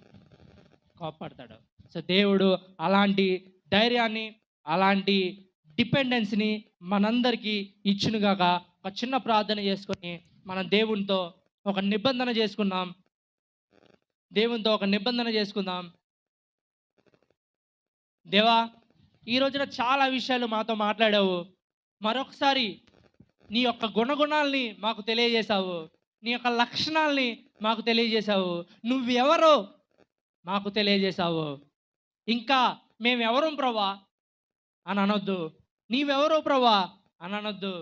సో దేవుడు అలాంటి ధైర్యాన్ని, అలాంటి డిపెండెన్స్ని మనందరికీ ఇచ్చునుగాక. ఒక చిన్న ప్రార్థన చేసుకొని మనం దేవునితో ఒక నిబంధన చేసుకుందాం. దేవా, ఈ రోజున చాలా విషయాలు మాతో మాట్లాడావు. మరొకసారి నీ యొక్క గుణగుణాలని మాకు తెలియజేశావు, నీ యొక్క లక్షణాలని మాకు తెలియజేశావు, నువ్వెవరో మాకు తెలియజేశావు. ఇంకా మేమెవరం ప్రభా అని అనొద్దు, నీవెవరో ప్రభా అని అనొద్దు,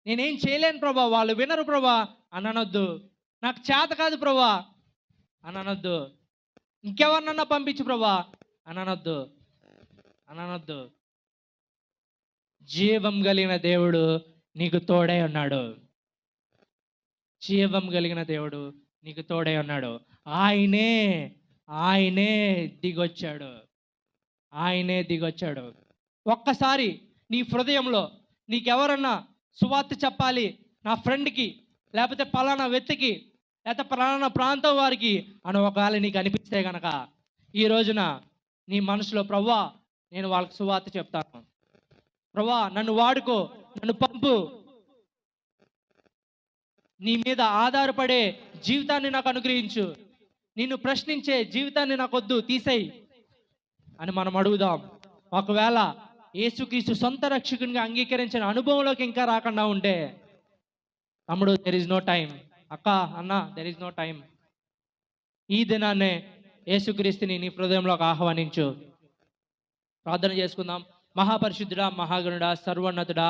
నేనేం చేయలేను ప్రభా, వాళ్ళు వినరు ప్రభా అని అనొద్దు. నాకు చేత కాదు ప్రభా అని అనొద్దు. ఇంకెవరినన్నా పంపించు ప్రభా అని అనొద్దు. జీవం కలిగిన దేవుడు నీకు తోడై ఉన్నాడు. జీవం కలిగిన దేవుడు నీకు తోడై ఉన్నాడు. ఆయనే దిగొచ్చాడు. ఒక్కసారి నీ హృదయంలో నీకెవరన్నా సువార్త చెప్పాలి నా ఫ్రెండ్కి, లేకపోతే పలానా వ్యక్తికి, లేకపోతే పలానా ప్రాంతం వారికి అని ఒకవేళ నీకు అనిపిస్తే గనక ఈ రోజున నీ మనసులో ప్రభువా నేను వాళ్ళకి సువార్త చెప్తాను, ప్రభువా నన్ను వాడుకో, నన్ను పంపు, నీ మీద ఆధారపడే జీవితాన్ని నాకు అనుగ్రహించు, నిన్ను ప్రశ్నించే జీవితాన్ని నాకు వద్దు, తీసేయి అని మనం అడుగుదాం. ఒకవేళ యేసుక్రీస్తు సొంత రక్షకునిగా అంగీకరించిన అనుభవంలోకి ఇంకా రాకుండా ఉంటే, తమ్ముడు దెర్ ఇస్ నో టైం, అక్క అన్న దెర్ ఇస్ నో టైం. ఈ దినాన్నే యేసుక్రీస్తుని నీ హృదయంలోకి ఆహ్వానించు. ప్రార్థన చేసుకుందాం. మహాపరిశుద్ధుడా, మహాగణుడా, సర్వోన్నతుడా,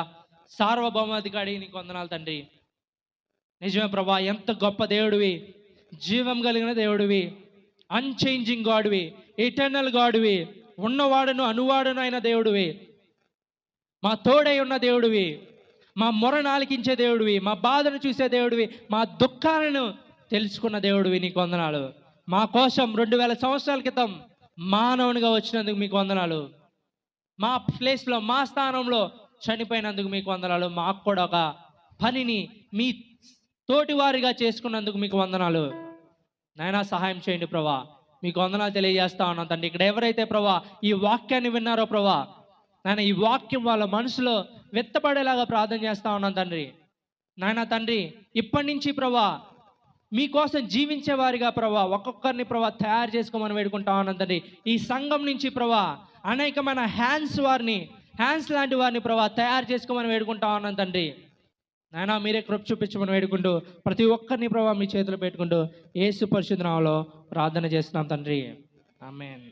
సార్వభౌమాధికారి నీకు వందనాలు తండ్రి. నిజమే ప్రభా, ఎంత గొప్ప దేవుడివి, జీవం కలిగిన దేవుడివి, అన్చేంజింగ్ గాడ్వి, ఎటర్నల్ గాడ్వి, ఉన్నవాడును అనువాడును అయిన దేవుడివి, మా తోడై ఉన్న దేవుడివి, మా మొరను ఆలకించే దేవుడివి, మా బాధను చూసే దేవుడివి, మా దుఃఖాలను తెలుసుకున్న దేవుడివి, నీకు వందనాలు. మా కోసం 2000 సంవత్సరాల క్రితం మానవునిగా వచ్చినందుకు మీకు వందనాలు. మా ప్లేస్లో, మా స్థానంలో చనిపోయినందుకు మీకు వందనాలు. మాకు కూడా ఒక పనిని మీ తోటివారిగా చేసుకున్నందుకు మీకు వందనాలు. నాయనా సహాయం చేయండి ప్రభా. మీకు వందనాలు తెలియజేస్తా ఉన్నాను తండ్రి. ఇక్కడ ఎవరైతే ప్రభా ఈ వాక్యాన్ని విన్నారో ప్రభా, నాయన ఈ వాక్యం వాళ్ళ మనసులో వెత్తపడేలాగా ప్రార్థన చేస్తా ఉన్నాను తండ్రి. నాయన తండ్రి, ఇప్పటి నుంచి ప్రభా మీకోసం జీవించే వారిగా ప్రభా ఒక్కొక్కరిని ప్రభా తయారు చేసుకోమని వేడుకుంటా ఉన్నాను తండ్రి. ఈ సంఘం నుంచి ప్రభా అనేకమైన హ్యాండ్స్ లాంటి వారిని ప్రభా తయారు చేసుకోమని వేడుకుంటా ఉన్నాను తండ్రి. నాయనా మీరే కృప చూపించమని వేడుకుంటూ ప్రతి ఒక్కరిని ప్రభా మీ చేతులు పెట్టుకుంటూ యేసు పరిశుద్ధ నామములో ప్రార్థన చేస్తున్నాం తండ్రి. ఆమేన్.